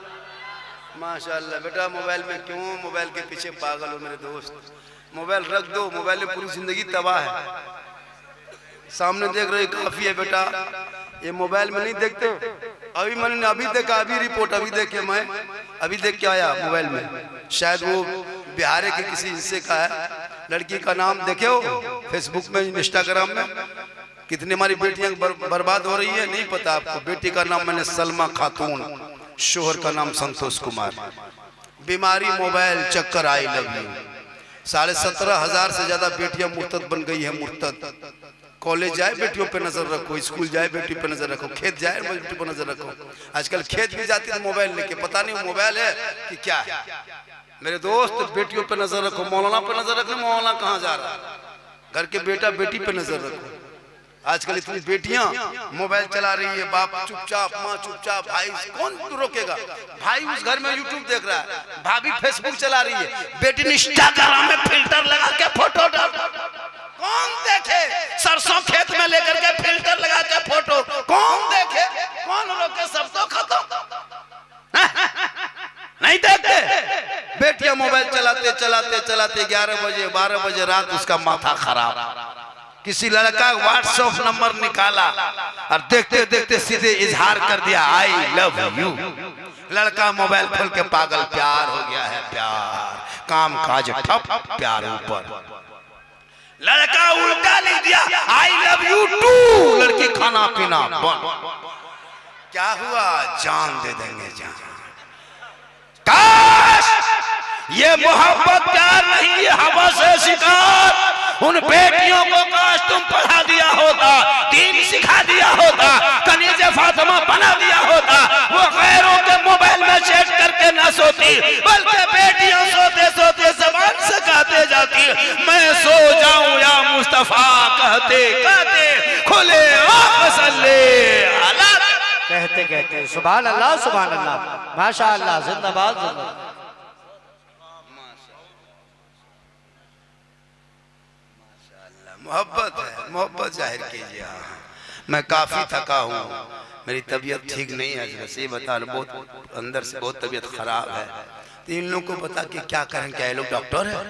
माशाल्लाह। बेटा मोबाइल में क्यों, मोबाइल के पीछे पागल हो मेरे दोस्त? मोबाइल रख दो, मोबाइल में पूरी जिंदगी तबाह है। सामने देख रहे काफी है बेटा, ये मोबाइल में नहीं देखते। अभी मैंने अभी देखा, अभी रिपोर्ट अभी देखे, मैं अभी देख के आया मोबाइल में, शायद वो बिहार के किसी हिस्से का है। लड़की का नाम देखे हो फेसबुक में, इंस्टाग्राम में, कितनी हमारी बेटियां बर्बाद हो रही है नहीं पता आपको। बेटी का नाम मैंने सलमा खातून, शोहर का नाम संतोष कुमार। बीमारी मोबाइल, चक्कर, आई लव यू। 17,500 से ज्यादा बेटियां मुर्तद बन गई है, मुर्तद। कॉलेज जाए बेटियों पे नजर रखो, स्कूल जाए बेटी पे नजर रखो, खेत जाए बेटी पे नजर रखो। आजकल खेत भी जाती है मोबाइल लेके, पता नहीं मोबाइल है कि क्या है। मेरे दोस्त बेटियों पे नजर रखो, मौलाना पे नजर रखो, मौलाना कहाँ जा रहा है, घर के बेटा बेटी पे नजर रखो। आजकल इतनी बेटियां मोबाइल चला रही है, बाप चुपचाप, माँ चुपचाप, भाई कौन रोकेगा? भाई उस घर में यूट्यूब देख रहा है, भाभी फेसबुक चला रही है, बेटी इंस्टाग्राम में फिल्टर लगा के फोटो डाल, कौन देखे? सरसों खेत में लेकर के फिल्टर लगा के फोटो, कौन देखे? कौन रोके? सब तो खत्म। नहीं देखते? बेटियां मोबाइल चलाते चलाते चलाते 11 बजे 12 बजे रात उसका माथा खराब। किसी लड़का व्हाट्सएप नंबर निकाला और देखते देखते सीधे इजहार कर दिया आई लव यू। लड़का मोबाइल खोल के पागल, प्यार हो गया है, प्यार, काम काज ठप, प्यार ऊपर। लड़का उल्टा लिख दिया आई लव यू टू, लड़की खाना पीना बंद। क्या हुआ? जान दे देंगे जान। काश ये मोहब्बत प्यार नहीं, ये हवा से शिकार। उन बेटियों को काश तुम पढ़ा दिया होता, दीन सिखा दिया होता, कनीज़े फातिमा बना दिया होता, वो गैरों के मोबाइल में चैट करके ना सोती, बल्कि बेटियां सोते सोते ज़बान से कहते जाती मैं सो जाऊं या मुस्तफा, कहते कहते खुले आँख सल्ले अला, कहते कहते सुभान अल्लाह सुभान अल्लाह, माशा अल्लाह, जिंदाबाद जिंदाबाद। मोहब्बत है, मोहब्बत जाहिर कीजिए। मैं काफी थका हूँ, मेरी तबीयत ठीक नहीं है, सही बता रहा, बहुत अंदर से बहुत तबीयत खराब है। तो इन लोगों को बता कि क्या करें? क्या ये लोग डॉक्टर है?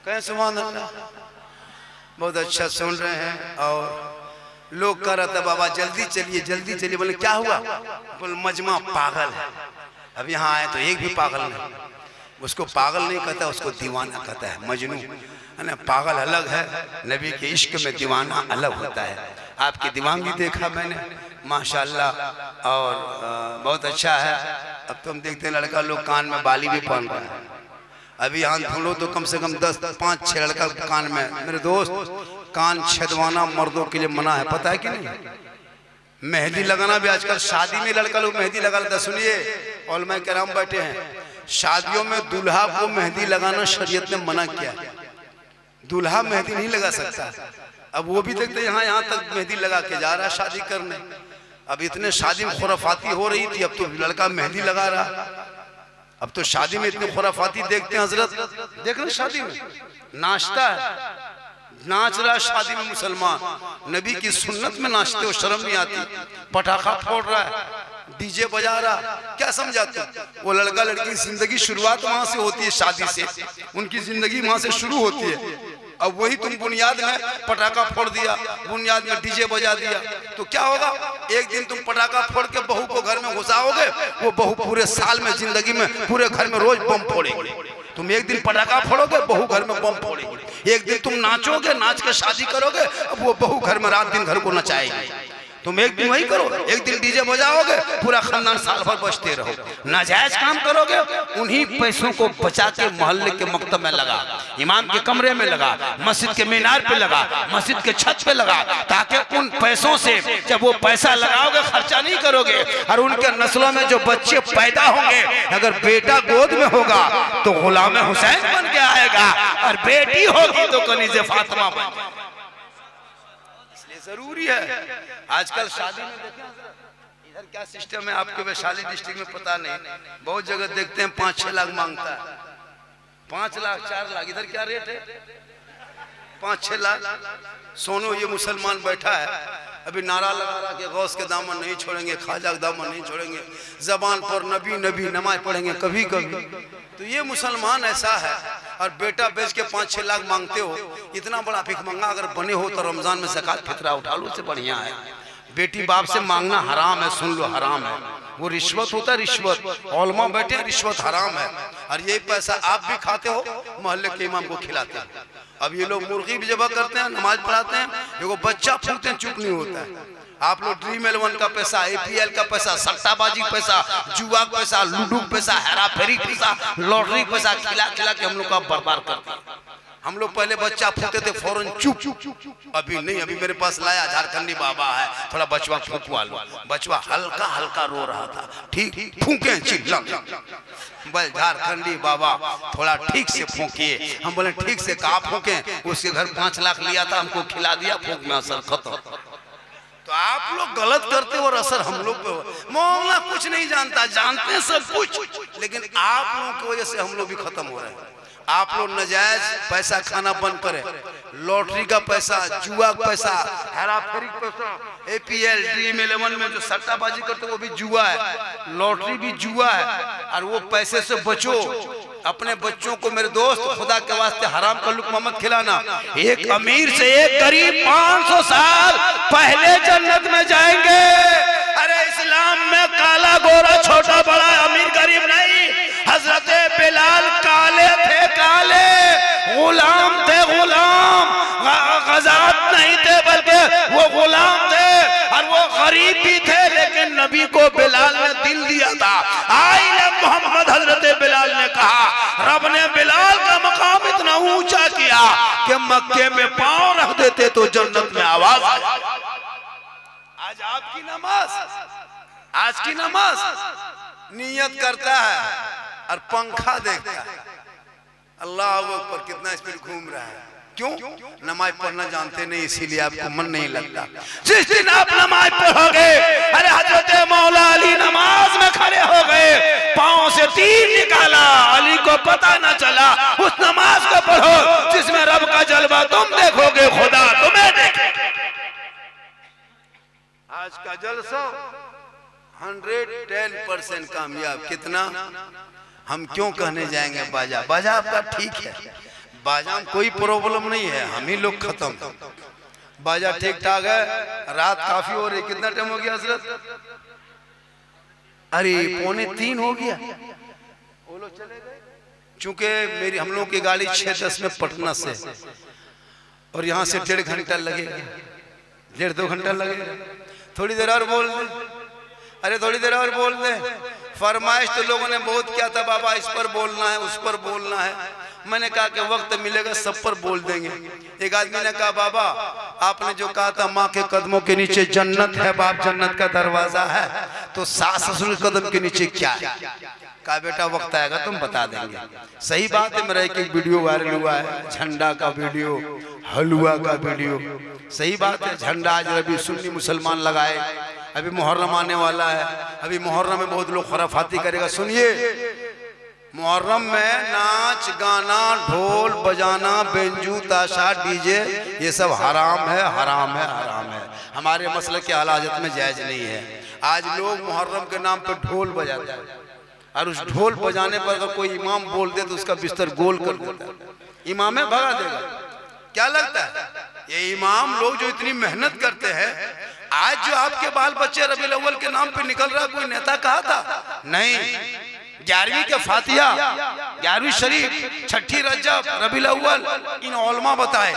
कहें सुभान अल्लाह, बहुत अच्छा सुन रहे हैं। और लोग कह रहे थे बाबा जल्दी चलिए जल्दी चलिए, बोले क्या हुआ? बोले मजमा पागल है। अब यहाँ आए तो एक भी पागल नहीं, उसको पागल नहीं कहता, उसको दीवाना कहता है, मजनू है ना। पागल अलग है, नबी के इश्क में दीवाना अलग होता है। आपकी दीवानगी देखा मैंने, माशाल्लाह, और बहुत अच्छा है। अब तो हम देखते हैं लड़का लोग कान में बाली भी पहन रहा है। अभी यहाँ ढूंढो तो कम से कम 10-5-6 लड़का कान में। मेरे दोस्त, कान छेदवाना मर्दों के लिए मना है, पता है कि नहीं? मेहंदी लगाना भी आजकल शादी में लड़का लोग मेहंदी लगा लेता। सुनिए, उलमा किराम बैठे हैं, शादियों में दूल्हा को मेहंदी लगाना शरीयत ने मना किया है। दूल्हा मेहंदी नहीं लगा सकता। अब वो भी देखते यहाँ तक मेहंदी लगा के जा रहा है शादी करने। अब इतने शादी में खुराफाती हो रही थी, अब तो लड़का मेहंदी लगा रहा। अब तो शादी में इतनी खुराफाती देखते हैं। हजरत देख रहे शादी में नाचता है, नाच रहा शादी में मुसलमान, नबी की सुन्नत में नाचते हो, शर्म नहीं आती? पटाखा फोड़ रहा है, डीजे बजा रहा, क्या समझाते? वो लड़का लड़की की जिंदगी शुरुआत वहां से होती है, शादी से उनकी जिंदगी वहां से शुरू होती है। अब वही तुम बुनियाद में पटाखा फोड़ दिया, बुनियाद में डीजे बजा दिया, तो क्या होगा? एक दिन तुम पटाखा फोड़ के बहू को घर में घुसाओगे, वो बहू पूरे साल में जिंदगी में पूरे घर में रोज बम फोड़ेगी। तुम एक दिन पटाखा फोड़ोगे, बहू घर में बम फोड़ेगी। एक दिन तुम नाचोगे, नाच के शादी करोगे, अब वो बहू घर में रात दिन घर को नचाएगी। तुम एक दिन वही करो, एक दिन डीजे बजाओगे, पूरा खानदान साल भर बचते रहो। नाजायज काम करोगे, उन्हीं पैसों को बचा के मोहल्ले के मकतब में लगा, इमाम के कमरे में लगा, मस्जिद के मीनार पे लगा, मस्जिद के छत पे लगा, ताकि उन पैसों से जब वो पैसा लगाओगे, खर्चा नहीं करोगे, और उनके नस्लों में जो बच्चे पैदा होंगे, अगर बेटा गोद में होगा तो गुलाम हुसैन बन के आएगा, और बेटी होगी तो कनीज़े फातिमा बन जाएगी। जरूरी है। आजकल शादी में देखें इधर क्या सिस्टम है, आपके वैशाली डिस्ट्रिक्ट में पता नहीं, बहुत जगह देखते हैं 5-6 लाख मांगता है, 5 लाख 4 लाख। इधर क्या रेट है? 5-6 लाख। सोनो ये मुसलमान बैठा है, अभी नारा लगा रहा कि गौस के दामन नहीं छोड़ेंगे, ख्वाजा के दामन नहीं छोड़ेंगे, जबान पर नबी नबी नमाज पढ़ेंगे कभी कभी। तो ये मुसलमान ऐसा है, और बेटा बेच के 5-6 लाख मांगते हो। इतना बड़ा भिखमंगा अगर बने हो तो रमजान में ज़कात फितरा उठा लो, उससे बढ़िया है। बेटी बाप से मांगना हराम है, सुन लो, हराम है। वो रिश्वत होता है, रिश्वत। उलमा बैठे हैं, रिश्वत हराम है, और यही पैसा आप भी खाते हो, मोहल्ले के इमाम को खिलाते हो। अब ये लोग मुर्गी भी जबा करते हैं, नमाज पढ़ाते हैं, देखो बच्चा फूलते हैं, चुप नहीं होता है। आप लोग ड्रीम 11 का पैसा, APL का पैसा, सट्टाबाजी पैसा, जुआ पैसा, लूडो पैसा, हेरा फेरी पैसा, लॉटरी पैसा खिला खिला के हम लोग का बर्बाद करते हैं। हम लोग पहले बच्चा फूकते थे फौरन चुप, अभी नहीं। अभी मेरे पास लाया झारखंडी बाबा है, थोड़ा बचवा फूकवा लो। बचवा हल्का हल्का रो रहा था, ठीक फूके चिल्ला, बस झारखंडी बाबा थोड़ा ठीक से फूकिए। हम बोले ठीक से कहा फूके? उसके घर 5 लाख लिया था, हमको खिला दिया, फूक में असर खत्म। तो आप लोग गलत करते हो और असर हम लोग पे हो। मौलाना कुछ नहीं जानता, जानते हैं सब कुछ, लेकिन आप लोगों की वजह से हम लोग भी खत्म हो रहे हैं। आप लोग नजायज पैसा खाना बंद करें, लॉटरी का पैसा, जुआ का पैसा, हेराफेरी का पैसा, APL Dream11 में जो सट्टाबाजी करते वो भी जुआ है, लॉटरी भी जुआ है, और वो पैसे से बचो। अपने बच्चों को मेरे दोस्त खुदा के वास्ते हराम का लुक़्मा मत खिलाना। एक अमीर से एक गरीब 500 साल पहले जन्नत में जाएंगे। अरे इस्लाम में काला गोरा छोटा बड़ा अमीर गरीब नहीं। हजरत बिलाल काले थे, काले गुलाम थे, गुलाम गजात नहीं थे बल्कि वो गुलाम थे, और वो गरीब भी थे, लेकिन नबी को बिलाल ने दिल दिया था। आइले मोहम्मद हजरत बिलाल ने कहा, रब ने बिलाल का मकाम इतना ऊंचा किया कि मक्के में पांव रख देते तो जन्नत में आवाज आ जाए। आज आपकी नमाज, आज की नमाज नियत करता है और पंखा देखता है, अल्लाह ऊपर कितना स्पीड घूम रहा है। क्यों? नमाज पढ़ना जानते नहीं, इसीलिए आपको मन नहीं लगता। जिस दिन आप नमाज पढ़ोगे, अरे हजरत मौला अली नमाज में खड़े हो गए, पांव से तीर निकाला, अली को पता न चला। उस नमाज को पढ़ो जिसमें रब का जलवा तुम देखोगे, खुदा तुम्हें देखेगा। आज का जलसा 110% कामयाब। कितना? हम क्यों कहने जाएंगे बाजा? बाजा आपका ठीक है, बाजा में कोई प्रॉब्लम नहीं है, हम ही लोग खत्म। बाजा ठीक ठाक है। रात काफी हो रही, कितना टाइम हो गया हजरत? अरे 2:45 हो गया। वो लोग चले गए, चूंकि मेरी हम लोग की गाड़ी 6:10 में पटना से, और यहाँ से 1.5 घंटा लगेगा, 1.5-2 घंटा लगेगा। थोड़ी देर और बोल दे, अरे थोड़ी देर और बोल दे। फरमाइश तो लोगों ने बहुत किया था, बाबा इस पर बोलना है, उस पर बोलना है। मैंने कहा कि वक्त मिलेगा सब पर बोल देंगे। एक आदमी ने कहा, बाबा आपने जो कहा था माँ के कदमों के नीचे जन्नत है, बाप जन्नत का दरवाजा है, तो सास ससुर कदम के नीचे क्या है? कहा बेटा वक्त आएगा तुम बता देंगे। सही बात है, मेरा एक वीडियो वायरल हुआ है, झंडा का वीडियो, हलवा का वीडियो। सही बात है, झंडा आज अभी सुन्नी मुसलमान लगाए, अभी मुहर्रम आने वाला है, अभी मुहर्रम में बहुत लोग खुराफाती करेगा। सुनिए, मुहर्रम में नाच गाना, ढोल बजाना, बेंजू ताशा, डीजे, ये सब हराम है, हराम है, हराम है। हमारे मसले के हालात में जायज नहीं है। आज लोग मुहर्रम के नाम पे ढोल बजाते हैं, और उस ढोल बजाने पर अगर कोई इमाम बोल दे तो उसका बिस्तर गोल कर देता है, इमाम है भगा देगा। क्या लगता है ये इमाम लोग जो इतनी मेहनत करते हैं, आज जो आपके बाल बच्चे रबीउल अव्वल के नाम पे निकल रहा, कोई नेता कहा था? नहीं। 11वीं के फातिहा, 11वीं शरीफ, 6ठी रजब, रबीउल अव्वल, इन उलमा बताए।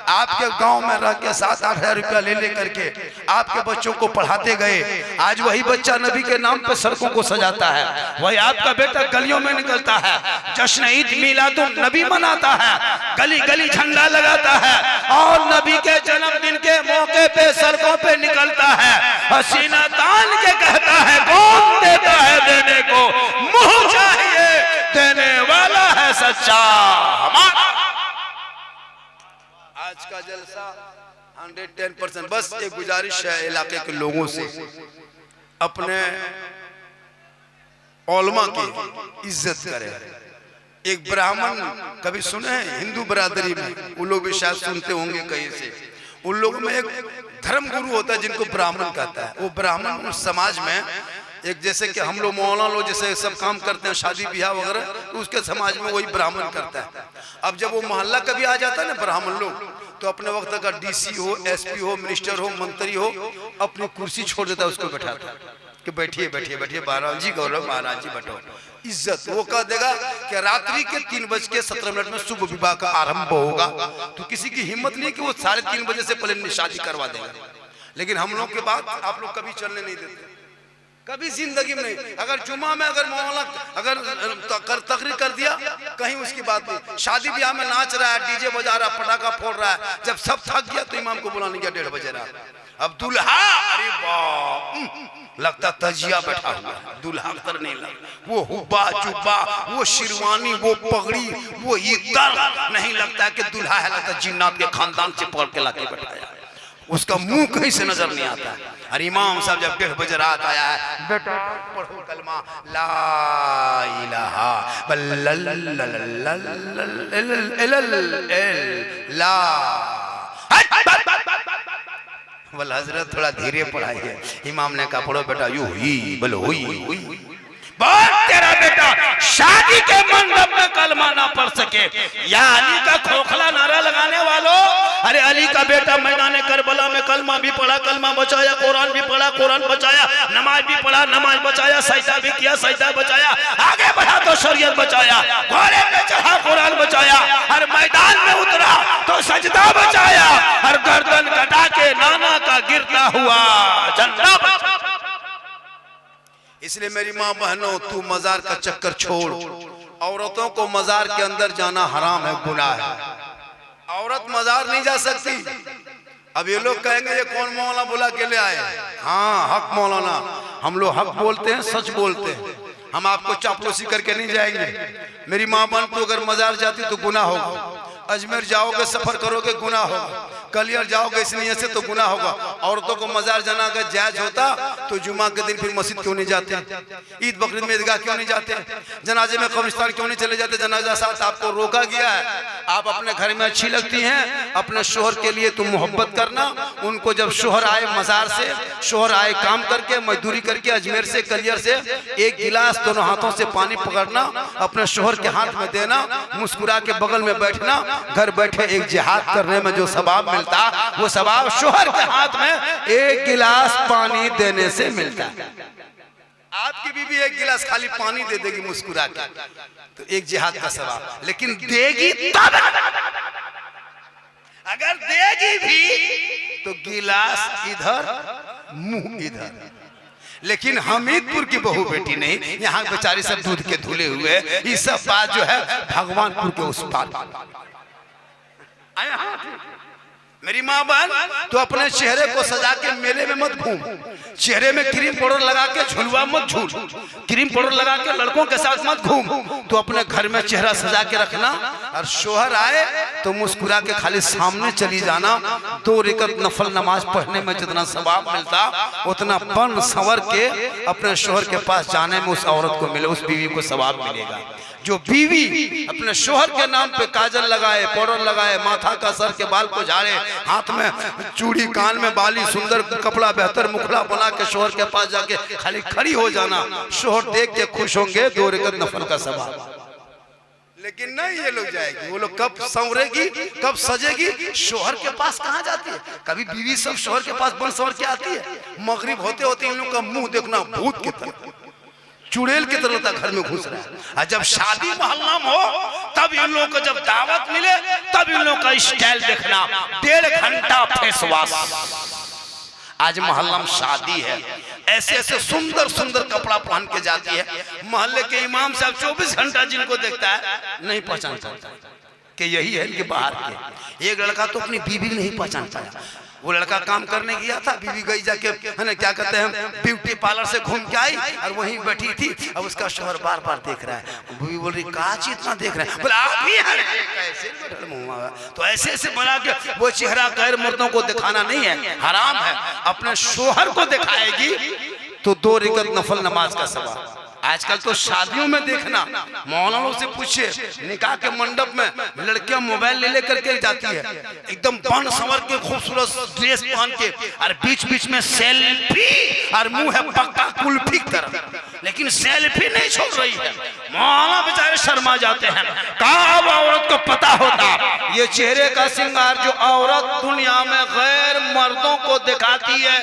आपके गांव में रह के 7-8 हज़ार रुपया ले ले करके आपके बच्चों को पढ़ाते गए। आज वही बच्चा नबी के नाम पे सड़कों को सजाता है, वही आपका बेटा गलियों में निकलता है, जश्न ईद मिलादुन नबी मनाता है, गली गली झंडा लगाता है, और नबी के जन्मदिन के मौके पे सड़कों पे निकलता है, हसीना तान के कहता है कौन देता है देने को, मुँह चाहिए देने वाला है सच्चा हमारा। आज का जलसा 110%। बस एक गुजारिश है इलाके के लोगों से, अपने उलमा की इज्जत करें। एक ब्राह्मण कभी सुने हैं हिंदू बरादरी में, उन लोग भी शायद सुनते होंगे कहीं से। उन लोगों में एक धर्म गुरु होता है जिनको ब्राह्मण कहता है। वो ब्राह्मण उस समाज में एक, जैसे कि हम लोग मौलाना लोग जैसे सब काम करते हैं शादी ब्याह वगैरह, तो उसके समाज में वही ब्राह्मण करता है। अब जब वो मोहल्ला कभी आ जाता है ना ब्राह्मण लोग, तो अपने वक्त का डीसी हो, एसपी हो, मिनिस्टर हो, मंत्री हो, अपनी कुर्सी छोड़ देता है, उसको बैठाता है कि बैठिए बैठिए बैठिए महाराज जी, गौरव महाराज जी बैठो। इज्जत वो कह देगा कि रात्रि के 3:17 में शुभ विवाह का आरंभ होगा, तो किसी की हिम्मत नहीं कि वो 3:30 बजे से पहले शादी करवा देगा। लेकिन हम लोग के बात आप लोग कभी चलने नहीं देते, कभी जिंदगी में नहीं। अगर जुमा में अगर मौलाना अगर तकरीर कर दिया, कहीं उसकी बात नहीं। शादी ब्याह में नाच रहा है, डीजे बजा रहा है, पटाखा फोड़ रहा है, जब सब थक गया तो इमाम को बुलाने गया 1:30 बजे रात। अब दूल्हा, अरे बाप, लगता तजिया बैठा हुआ है, दूल्हा कर नहीं लगा। वो हुब्बा जुब्बा, वो शिरवानी, वो पगड़ी, वो इतर नहीं लगता है कि दूल्हा है, लगता जिन्नात के खानदान से पकड़ के लाके बैठाया। उसका मुंह कहीं से नजर नहीं आता। और इमाम साहब जब 1:30 बजे रात आया है, बेटा पढ़ो कलमा ला इलाहा ला। बोल हजरत थोड़ा धीरे पढ़ाइए। इमाम ने कहा पढ़ो बेटा यू ही बोलो हुई हुई। बहुत तेरा बेटा शादी के मंडप में कलमा ना पढ़ सके या अली का खोखला नारा लगाने वालों। अरे अली का बेटा मैदान करबला में कलमा भी पढ़ा, कलमा बचाया, कुरान भी पढ़ा, कुरान बचाया, नमाज भी पढ़ा, नमाज बचाया, सजदा भी किया, सजदा बचाया, आगे बढ़ा तो शरीयत बचाया, घोड़े पे चढ़ा कुरान बचाया, हर मैदान में उतरा तो सजदा बचाया, हर गर्दन कटा के नाना का गिरता हुआ झंडा बचाया। इसलिए मेरी माँ बहनों, तू मजार का चक्कर छोड़। औरतों को मजार के अंदर जाना हराम है, गुनाह है। औरत मजार नहीं जा सकती। अब ये लोग कहेंगे ये कौन मौलाना बुला के ले आए। हाँ हक मौलाना, हम लोग हक बोलते हैं, सच बोलते हैं, हम आपको चापलूसी करके नहीं जाएंगे। मेरी माँ बहन, तो अगर मजार जाती तो गुनाह होगा। अजमेर जाओगे सफर करोगे गुनाह होगा, कलियर जाओगे इस नियत से तो गुनाह होगा। औरतों को मजार जाना अगर जायज होता तो जुमा के दिन फिर मस्जिद क्यों नहीं जाते, ईद बकरीद में ईदगाह क्यों नहीं जाते, जनाजे में कब्रिस्तान क्यों नहीं चले जाते। जनाजा साथ आपको रोका गया है। आप अपने घर में अच्छी लगती हैं, अपने शोहर के लिए तुम मोहब्बत करना। उनको जब शोहर आए मजार से, शोहर आए काम करके, मजदूरी करके, अजमेर से कलियर से, एक गिलास दोनों हाथों से पानी पकड़ना, अपने शोहर के हाथ में देना, मुस्कुरा के बगल में बैठना। घर बैठे एक जिहाद करने में जो सवाब मिलता, वो सवाब शोहर के हाथ में एक गिलास पानी देने से मिलता है। आपकी बीवी एक गिलास खाली पानी दे देगी मुस्कुरा के, तो एक जिहाद का सवाब। लेकिन देगी तब, अगर देगी भी तो गिलास इधर मुंह इधर। लेकिन हमीदपुर की बहू बेटी नहीं, यहाँ बेचारी सब दूध के धुले हुए। ये सब बात जो है भगवानपुर के उस पार। मेरी माँ बहन, तो अपने चेहरे को सजा के मेले में मत घूम। चेहरे में क्रीम पाउडर लगा के झुलवा मत झूल। क्रीम पाउडर लगा के लड़कों के साथ मत घूम। तो अपने घर में चेहरा सजा के रखना। और शोहर आए तो मुस्कुरा के खाली सामने चली जाना। 2 रकात नफल नमाज पढ़ने में जितना सवाब मिलता, उतना बन संवर के अपने शोहर के पास जाने में उस औरत को मिले, उस बीवी को सवाब मिलेगा। जो बीवी अपने शोहर के नाम पे काजल लगाए, पाउडर लगाए, माथा का सर के बाल को झाड़े, हाथ में चूड़ी, कान में बाली, सुंदर कपड़ा, बेहतर मुखड़ा बना के शोहर के पास जाके खाली खड़ी हो जाना, शोहर देख के खुश होंगे, 2 रकात नफल का सवाब। लेकिन नहीं, ये लोग जाएगी, वो लोग कब संवरेगी, कब सजेगी, शोहर के पास कहाँ जाती है। कभी बीवी सब शोहर के पास बन संवर के आती है। मगरिब होते होते इन लोग का मुंह देखना भूत की तरह, चुड़ैल की तरह घर में घुस रहा है। और जब शादी मोहल्ला में हो, तब इन लोगों को जब दावत मिले, तब इन लोगों का स्टाइल देखना। 1.5 घंटा फेस वॉश। आज मोहल्ला में शादी है, ऐसे ऐसे सुंदर सुंदर कपड़ा पहन के जाती है। मोहल्ले के इमाम साहब 24 घंटा जिनको देखता है नहीं पहचान सकता कि यही है इनके बाहर के। एक लड़का तो अपनी बीवी नहीं पहचान पाया। वो लड़का काम करने गया था, बीवी गई जाके है ना क्या कहते हैं ब्यूटी पार्लर से घूम के आई और वहीं बैठी थी। अब उसका शोहर बार बार देख रहा है। बीवी बोल रही काची इतना देख रहे हैं। बोला आप ही हैं। तो ऐसे ऐसे बना के वो चेहरा गैर मर्दों को दिखाना नहीं है, हराम है। अपने शोहर को दिखाएगी तो 2 रकात नफल नमाज का सवाब। आजकल तो शादियों में देखना, मौलानों से पूछिए, निकाह के मंडप में लड़कियां मोबाइल ले लेकर के जाती है, एकदम बन संवर के खूबसूरत ड्रेस पहन के, और बीच बीच में सेल्फी, और मुंह है पक्का कुल्फी की तरह, लेकिन सेल्फी नहीं छोड़ रही है। मौलाना बेचारे शर्मा जाते हैं। कहाँ औरत को पता होता ये चेहरे का श्रृंगार जो औरत दुनिया में गैर मर्दों को दिखाती है,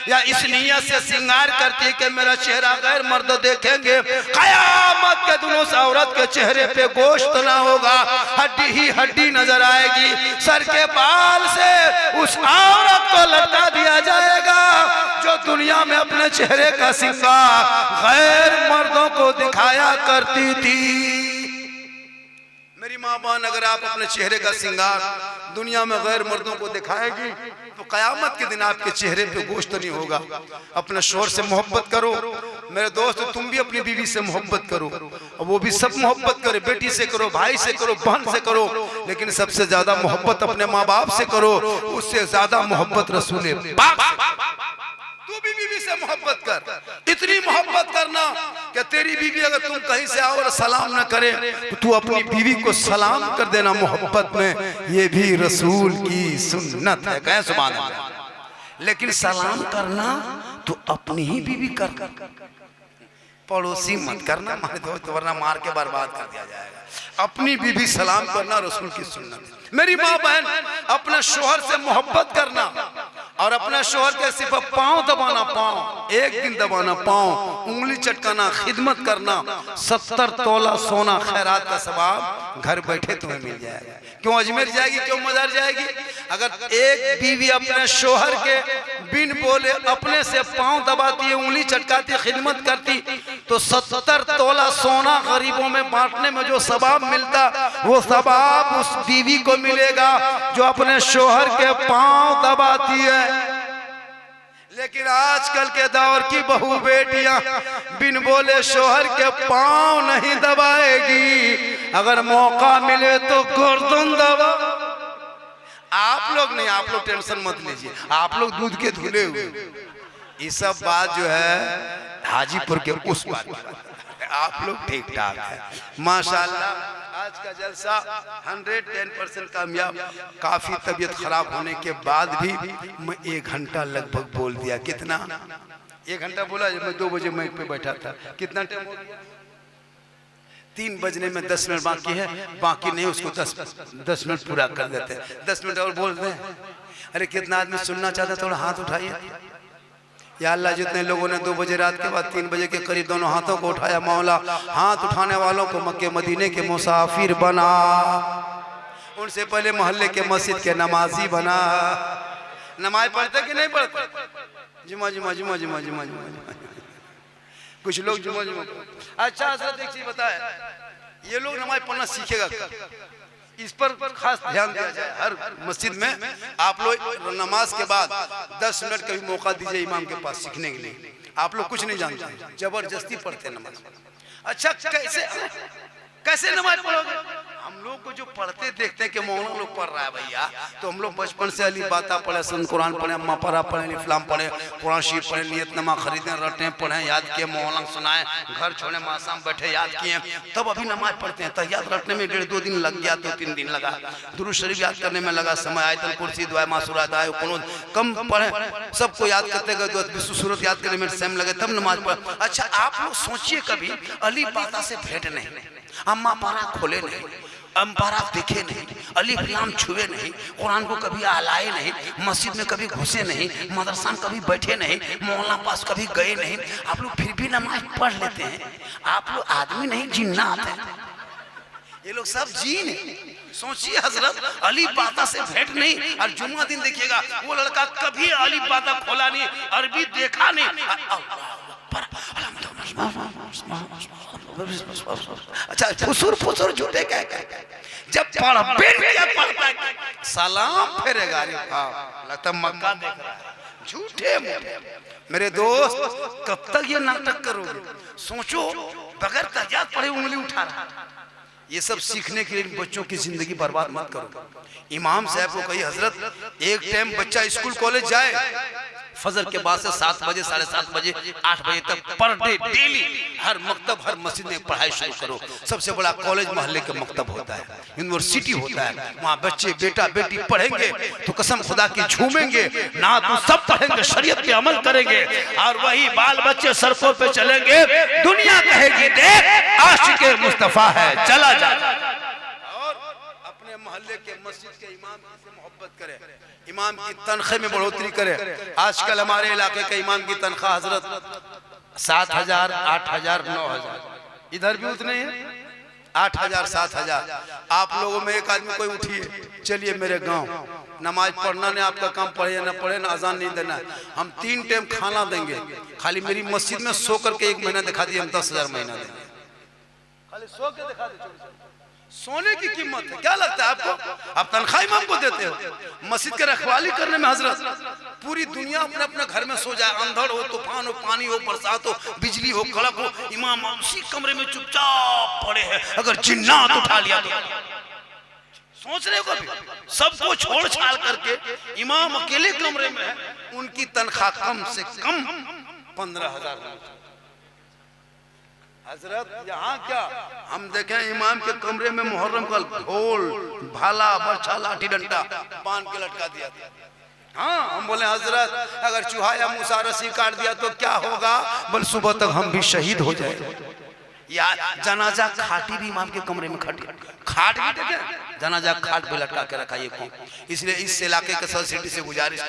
या इस नियत से श्रृंगार करती है कि मेरा चेहरा गैर मर्द देखेंगे, कयामत के दिन उस औरत के चेहरे पे गोश्त ना होगा, हड्डी ही हड्डी नजर आएगी। सर के बाल से उस औरत को लटका दिया जाएगा जो दुनिया में अपने चेहरे का श्रृंगार गैर मर्दों को दिखाया करती थी। मेरी मेरी माँ बहन, अगर आप अपने चेहरे का श्रृंगार दुनिया में गैर मर्दों को दिखाएगी तो कयामत के दिन आपके चेहरे पे गोश्त नहीं होगा। अपने शोहर से मोहब्बत करो मेरे दोस्त, तुम भी अपनी बीवी से मोहब्बत करो, और वो भी सब मोहब्बत करे, बेटी से करो, भाई से करो, बहन से करो, लेकिन सबसे ज्यादा मोहब्बत अपने माँ बाप से करो, उससे ज्यादा मोहब्बत रसूल पाक से। तू भी बीवी से मोहब्बत कर, इतनी मोहब्बत करना कि तेरी बीवी अगर तुम कहीं से आओ और सलाम न करे तो तू अपनी बीवी को सलाम कर देना मोहब्बत में। ये भी रसूल की सुन्नत है, कहें सुभान अल्लाह। लेकिन सलाम करना तो अपनी ही बीवी कर, पड़ोसी मत करना मारे दोस्त, वरना मार के बर्बाद कर दिया जाएगा। अपनी बीवी सलाम करना रसूल की सुन्नत है। मेरी माँ बहन, अपने शोहर से मोहब्बत करना और अपने शोहर के सिर्फ पांव दबाना, पांव एक दिन दबाना, पांव उंगली चटकाना, खिदमत करना, 70 तोला सोना खैरात का सवाब घर बैठे तुम्हें मिल जाएगा। क्यों अजमेर जाएगी, क्यों मजार जाएगी? अगर एक बीवी अपने शोहर के बिन बोले अपने से पांव दबाती है, उंगली चटकाती, खिदमत करती, तो 70 तोला सोना गरीबों में बांटने में जो सवाब मिलता, वो सवाब उस बीवी को मिलेगा जो अपने शोहर के पांव दबाती है। लेकिन आजकल के दौर की बहू बेटियां बिन बोले शोहर के पांव नहीं दबाएगी, अगर मौका मिले तो गर्दन दबा। आप लोग नहीं, आप लोग टेंशन मत लीजिए, आप लोग दूध के धुले हुए। ये सब बात जो है हाजीपुर के उस बात, आप लोग ठीक ठाक है माशाल्लाह। आज का जलसा 110% कामयाब। काफी तबीयत खराब होने के बाद भी मैं 1 घंटा लगभग बोल दिया। कितना? 1 घंटा बोला। मैं 2 बजे माइक पे बैठा था। कितना टाइम हो गया? 3 बजने में 10 मिनट बाकी है, बाकी नहीं, उसको 10 मिनट पूरा कर देते हैं। 10 मिनट और बोल दें। अरे कितना आदमी सुनना चाहता है? थोड़ा हाथ उठाइए। या अल्लाह, जितने लोगों ने 2 बजे रात के बाद 3 बजे के करीब दोनों हाथों को उठाया, मौला हाथ उठाने वालों को मक्के मदीने के मुसाफिर बना, उनसे पहले मोहल्ले के मस्जिद के नमाजी बना। नमाज पढ़ते कि नहीं पढ़ते? जुमा जुमा जुमा जुमा जुमा जुमा, कुछ लोग जुमा जुमा। अच्छा हजरत एक चीज बताए, ये लोग नमाज पढ़ना सीखेगा, इस पर खास ध्यान दिया जाए। हर मस्जिद में आप लोग नमाज के बाद 10 मिनट का भी मौका दीजिए इमाम के पास सीखने के लिए। आप लोग कुछ नहीं जानते, जबरदस्ती पढ़ते नमाज। अच्छा, कैसे नमाज पढ़ोगे? हम लोग को जो पढ़ते देखते हैं कि मौलाना लोग पढ़ रहा है भैया, तो हम लोग बचपन से अली बाता पढ़े, सन कुरान पढ़े, अम्मा पढ़ा पढ़े, इफ्लाम पढ़े, कुरान शरीफ पढ़े, नियतनामा खरीदे, रटे, पढ़े, याद किए, मौलाना सुनाए, घर छोड़े, माशाम बैठे याद किए, तब अभी नमाज पढ़ते हैं। तहियात रटने में 1.5-2 दिन लग गया, 2-3 दिन लगा। दुरूद शरीफ याद करने में लगा समय। आयतल कुर्सी, दुआ मासूरा, दाए कुनूत कम पढ़े, सबको याद करते गए, सूरत याद करने में टाइम लगे, तब नमाज पढ़। अच्छा, आप लोग सोचिए, कभी अली बाता से भेंट नहीं, अम्मा पारा खोले नहीं, अम्पारा दिखे नहीं, अलिफ लाम छुए नहीं, कुरान को कभी आलाए नहीं, मस्जिद में कभी घुसे नहीं, मदरसा में कभी बैठे नहीं, मौलाना पास कभी गए नहीं, आप लोग फिर भी नमाज पढ़ लेते हैं। आप लोग आदमी नहीं, जिन्नात हैं। ये लोग सब जीन है। सोचिए हजरत, अली बाता से भेंट नहीं, और जुम्मा दिन देखिएगा वो लड़का कभी अली बाता खोला नहीं, अरबी देखा नहीं। अच्छा, फुसुर झूठे कह जब पढ़ता है सलाम फेरेगा, लगता मक्का देख रहा है। झूठे मेरे दोस्त, कब तक ये नाटक करोगे? सोचो, बगैर तहज्जुद पढ़े उंगली उठा रहा। ये सब सीखने के लिए बच्चों की जिंदगी बर्बाद मत करो। इमाम साहब को कही, हजरत एक टाइम बच्चा स्कूल कॉलेज जाए, फजर के बाद से 7 बजे, 7:30 बजे, 8 बजे तक पर डे डेली हर मकतब, हर मस्जिद में पढ़ाई शुरू करो। सबसे बड़ा कॉलेज मोहल्ले के मकतब होता है, यूनिवर्सिटी होता है। वहाँ बच्चे बेटा बेटी पढ़ेंगे तो कसम खुदा की झूमेंगे, ना तो सब पढ़ेंगे, शरीयत पे अमल करेंगे, और वही बाल बच्चे सड़कों पे चलेंगे, दुनिया कहेगी देख आशिक़े मुस्तफा है, चला जा। और अपने मोहल्ले के मस्जिद के इमाम से मोहब्बत करे, इमाम की तनख्वाह में बढ़ोतरी करे। आजकल हमारे इलाके के इमाम की तनख्वाह हजरत 7,000, 8,000, 9,000, इधर भी उतने हैं, 8,000, 7,000। आप लोगों में एक आदमी कोई उठिए, चलिए मेरे गांव, नमाज पढ़ना नहीं आपका काम, पढ़े या ना पढ़े ना, अजान नहीं देना, हम 3 टाइम खाना देंगे, खाली मेरी मस्जिद में सो करके 1 महीना दिखा दिए, हम 10,000 महीना देंगे, खाली सो के दिखा दे। सोने की कीमत है। क्या लगता है आपको? आप तनख्वाह इमाम को देते हो? मस्जिद के रखवाली करने में हजरत पूरी दुनिया अपने अपने घर में सो जाए, अंधड़ हो, तूफान हो, पानी हो, बरसात हो, बिजली हो, कड़क हो, इमाम उसी कमरे में चुपचाप पड़े हैं। अगर जिन्नात उठा लिया तो सोच रहे हो कभी? सबको छोड़ छाड़ करके इमाम अकेले कमरे में है, उनकी तनख्वाह कम से कम 15,000। हजरत यहाँ क्या हम देखें, इमाम के कमरे में मुहर्रम का ढोल, भाला, बरछा, लाठी, डंडा बांध के लटका दिया था। हाँ, हम बोले हजरत अगर चूहा या मूसा रस्सी काट दिया तो क्या होगा? बोल सुबह तक हम भी शहीद हो जाए। या जनाजा खाटी भी इमाम के कमरे में खाट भी देखे, जनाजा खाट पे लटका के रखा ये कौन? इसलिए इस इलाके के सोसाइटी से गुजारिश,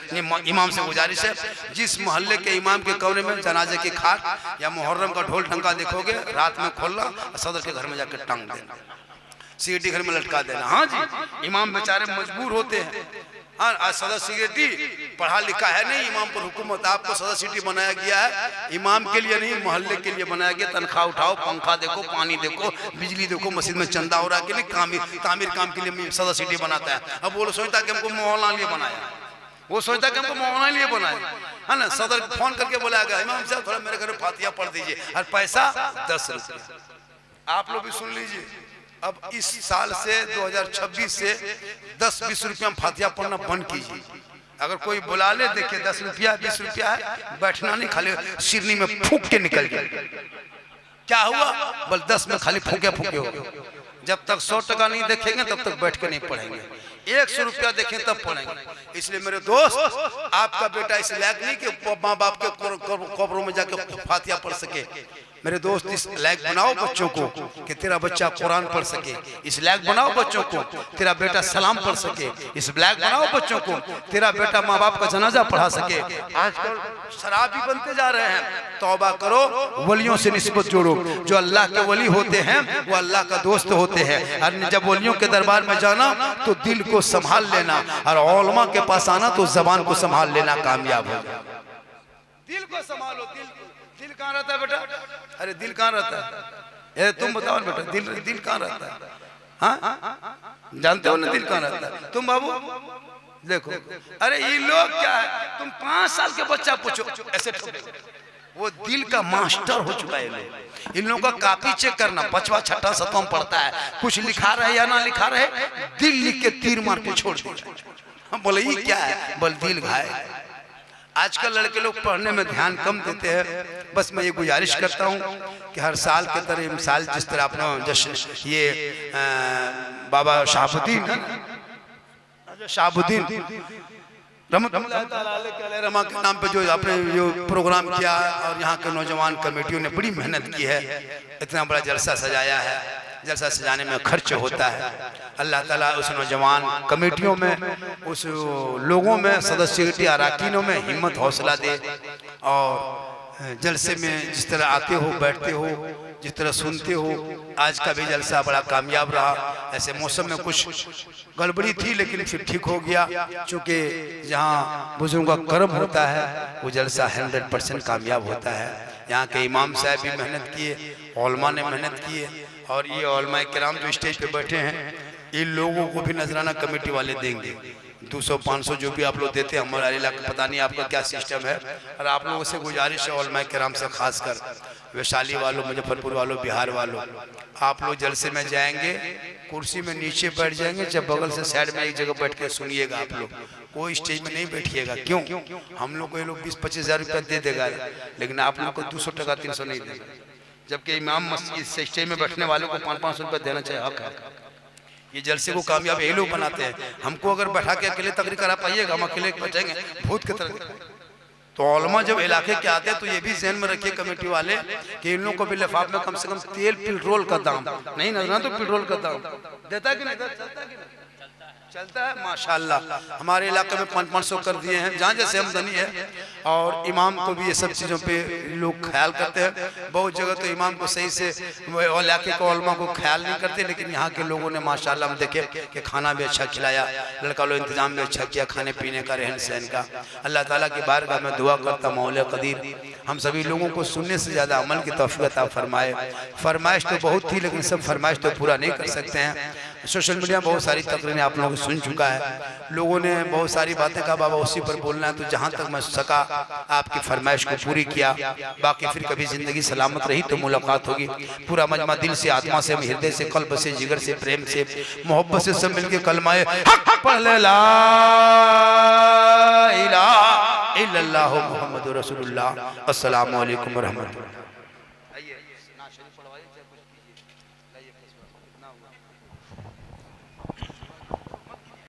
इमाम से गुजारिश है, जिस मोहल्ले के इमाम के कमरे में जनाजे की खाट या मुहर्रम का ढोल ढंका देखोगे, रात में खोलना और सदर के घर में जाकर टांग देना, सीटी घर में लटका देना। हाँ जी, इमाम बेचारे मजबूर होते हैं। हाँ, आज सदर सिक्योरिटी पढ़ा लिखा है नहीं, इमाम पर हुकूमत। आपको सदर सिटी बनाया गया है इमाम के लिए नहीं, मोहल्ले के लिए बनाया गया। तनख्वाह उठाओ, पंखा देखो, पानी देखो, बिजली देखो, मस्जिद में चंदा हो रहा है कि नहीं, तामीर काम के लिए सदर सिटी बनाता है। अब वो सोचता कि हमको मोहल्ला लिए बनाया, वो सोचता कि हमको मोहल्ला लिए बनाया है ना। सदर फोन करके बोला गया इमाम साहब थोड़ा मेरे घर में फातिहा पढ़ दीजिए, और पैसा 10 रुपये। आप लोग भी सुन लीजिए, अब इस साल से 2026 से 10-20 रुपया फातिहा पढ़ना बंद कीजिए। अगर कोई बुला ले, देखिए 10 रुपया 20 रुपया है, बैठना नहीं, खाली सिरनी में फूंक के निकल गया। क्या हुआ? बल 10 में खाली फूके फूके हो गए। जब तक 100 टका नहीं देखेंगे तब तक बैठ के नहीं पढ़ेंगे, 100 रुपया देखें तब पढ़ेंगे। इसलिए मेरे दोस्त, आपका बेटा इस लायक नहीं कि माँ बाप के कब्रों में जाके फातिहा पढ़ सके। मेरे दोस्त, इस लायक बनाओ बच्चों को कि तेरा बच्चा कुरान पढ़ सके। इस लायक बनाओ बच्चों को तेरा बेटा सलाम पढ़ सके। इस लायक बनाओ बच्चों को तेरा बेटा माँ बाप का जनाजा पढ़ा सके। आजकल शराबी बनते जा रहे हैं। तौबा करो, वलियों से निस्बत जोड़ो। जो अल्लाह के वली होते हैं वो अल्लाह का दोस्त होते हैं। और जब वलियों के दरबार में जाना तो दिल को संभाल लेना, और उलमा के पास आना तो जबान को संभाल लेना, कामयाब हो जाओ। दिल को संभालो। दिल कहाँ रहता है बेटा? अरे दिल कहाँ रहता है? तुम बताओ बेटा, दिल कहाँ रहता है? हाँ, जानते हो ना दिल कहाँ रहता है? तुम बाबू देखो, अरे ये लोग क्या है, तुम 5 साल के बच्चा पूछो ऐसे वो दिल का मास्टर हो चुका है। इन लोगों का कापी चेक करना, 5वां 6वां 7वां पढ़ता है, कुछ लिखा रहे या ना लिखा रहे, दिल लिख के तीर मार के छोड़ दिया। हम बोले ये क्या है? बोल दिल घायल। आजकल लड़के लोग पढ़ने में ध्यान कम देते हैं। बस मैं ये गुजारिश करता हूँ कि हर साल के तरह साल जिस तरह अपना जश्न ये बाबा शहाबुद्दीन रमा के नाम पे जो आपने जो प्रोग्राम किया, और यहाँ के नौजवान कमेटियों ने बड़ी मेहनत की है, इतना बड़ा जलसा सजाया है। जलसा सजाने में खर्च होता है। अल्लाह ताला उस नौजवान कमेटियों में, उस लोगों में, सदस्य अरकानों में हिम्मत हौसला दे, और जलसे में जिस तरह आते हो, बैठते हो, जिस तरह सुनते हो, आज का भी जलसा बड़ा कामयाब रहा। ऐसे मौसम में कुछ गड़बड़ी थी लेकिन फिर ठीक हो गया, क्योंकि जहाँ बुजुर्गों का कर्म होता है वो जलसा 100% कामयाब होता है। यहाँ के इमाम साहब भी मेहनत किए, उलमा ने मेहनत किए, और ये उलमा किराम जो स्टेज पे बैठे हैं, इन लोगों को भी नजराना कमेटी वाले देंगे। 200-500 जो भी आप लोग देते हैं, हमारे इलाके पता नहीं आपका क्या सिस्टम है। और आप लोगों से गुजारिश है, उलमा किराम से खासकर वैशाली वालों, मुजफ्फरपुर वालों, बिहार वालों, आप लोग जलसे में जाएंगे, कुर्सी में नीचे बैठ जाएंगे, जब बगल से साइड में एक जगह बैठ के सुनिएगा। आप लोग कोई स्टेज में नहीं बैठिएगा। क्यों? हम लोग को ये लोग 20-25 हज़ार रुपया दे देगा, लेकिन आप लोग को 200 टका 300 नहीं देगा। जबकि इमाम मस्जिद स्टेज में बैठने वालों को 500 रुपया देना चाहिए, हक है। ये जलसे को कामयाब ये लोग बनाते हैं। हमको अगर बैठा के अकेले तकरीर करा पाइएगा, हम अकेले बैठेंगे भूत की तरह। तो उलमा जब इलाके के आते हैं तो ये भी ज़हन में रखिए कमेटी वाले कि इन लोगों को भी लिफाफ में कम से कम तेल पेट्रोल का दाम नहीं नजर, तो पेट्रोल का दाम देता है कि नहीं? चलता है माशाल्लाह। हमारे इलाके में 500 कर दिए हैं, जहाँ जैसे आमदनी है। और इमाम को भी ये सब चीज़ों पे लोग ख्याल करते हैं। बहुत जगह तो इमाम को सही से इलाके को उलमा को ख्याल नहीं करते, लेकिन यहाँ के लोगों ने माशाल्लाह हम देखे कि खाना भी अच्छा खिलाया, लड़का लोग इंतजाम भी अच्छा किया, खाने पीने का, रहन सहन का। अल्लाह ताला की बारगाह में दुआ करता, मौला कदीर हम सभी लोगों को सुनने से ज़्यादा अमल की तौफीक अता फरमाए। फरमाइश तो बहुत थी लेकिन सब फरमाइश तो पूरा नहीं कर सकते हैं। सोशल मीडिया में बहुत सारी तकरीरें आप लोगों ने सुन चुका है, लोगों ने बहुत सारी बातें कहा, बाबा उसी पर बोलना है। तो जहाँ तक मैं सका आपकी फरमाइश को पूरी किया। बाकी फिर कभी ज़िंदगी सलामत रही तो मुलाकात होगी। पूरा मजमा दिल से, आत्मा से, हृदय से, कल्ब से, जिगर से, प्रेम से, मोहब्बत से सब मिलके कलमाए हक पढ़ ले, ला इलाहा इल्लल्लाहु मुहम्मदुर रसूलुल्लाह। अस्सलामु अलैकुम व रहमतुल्लाह।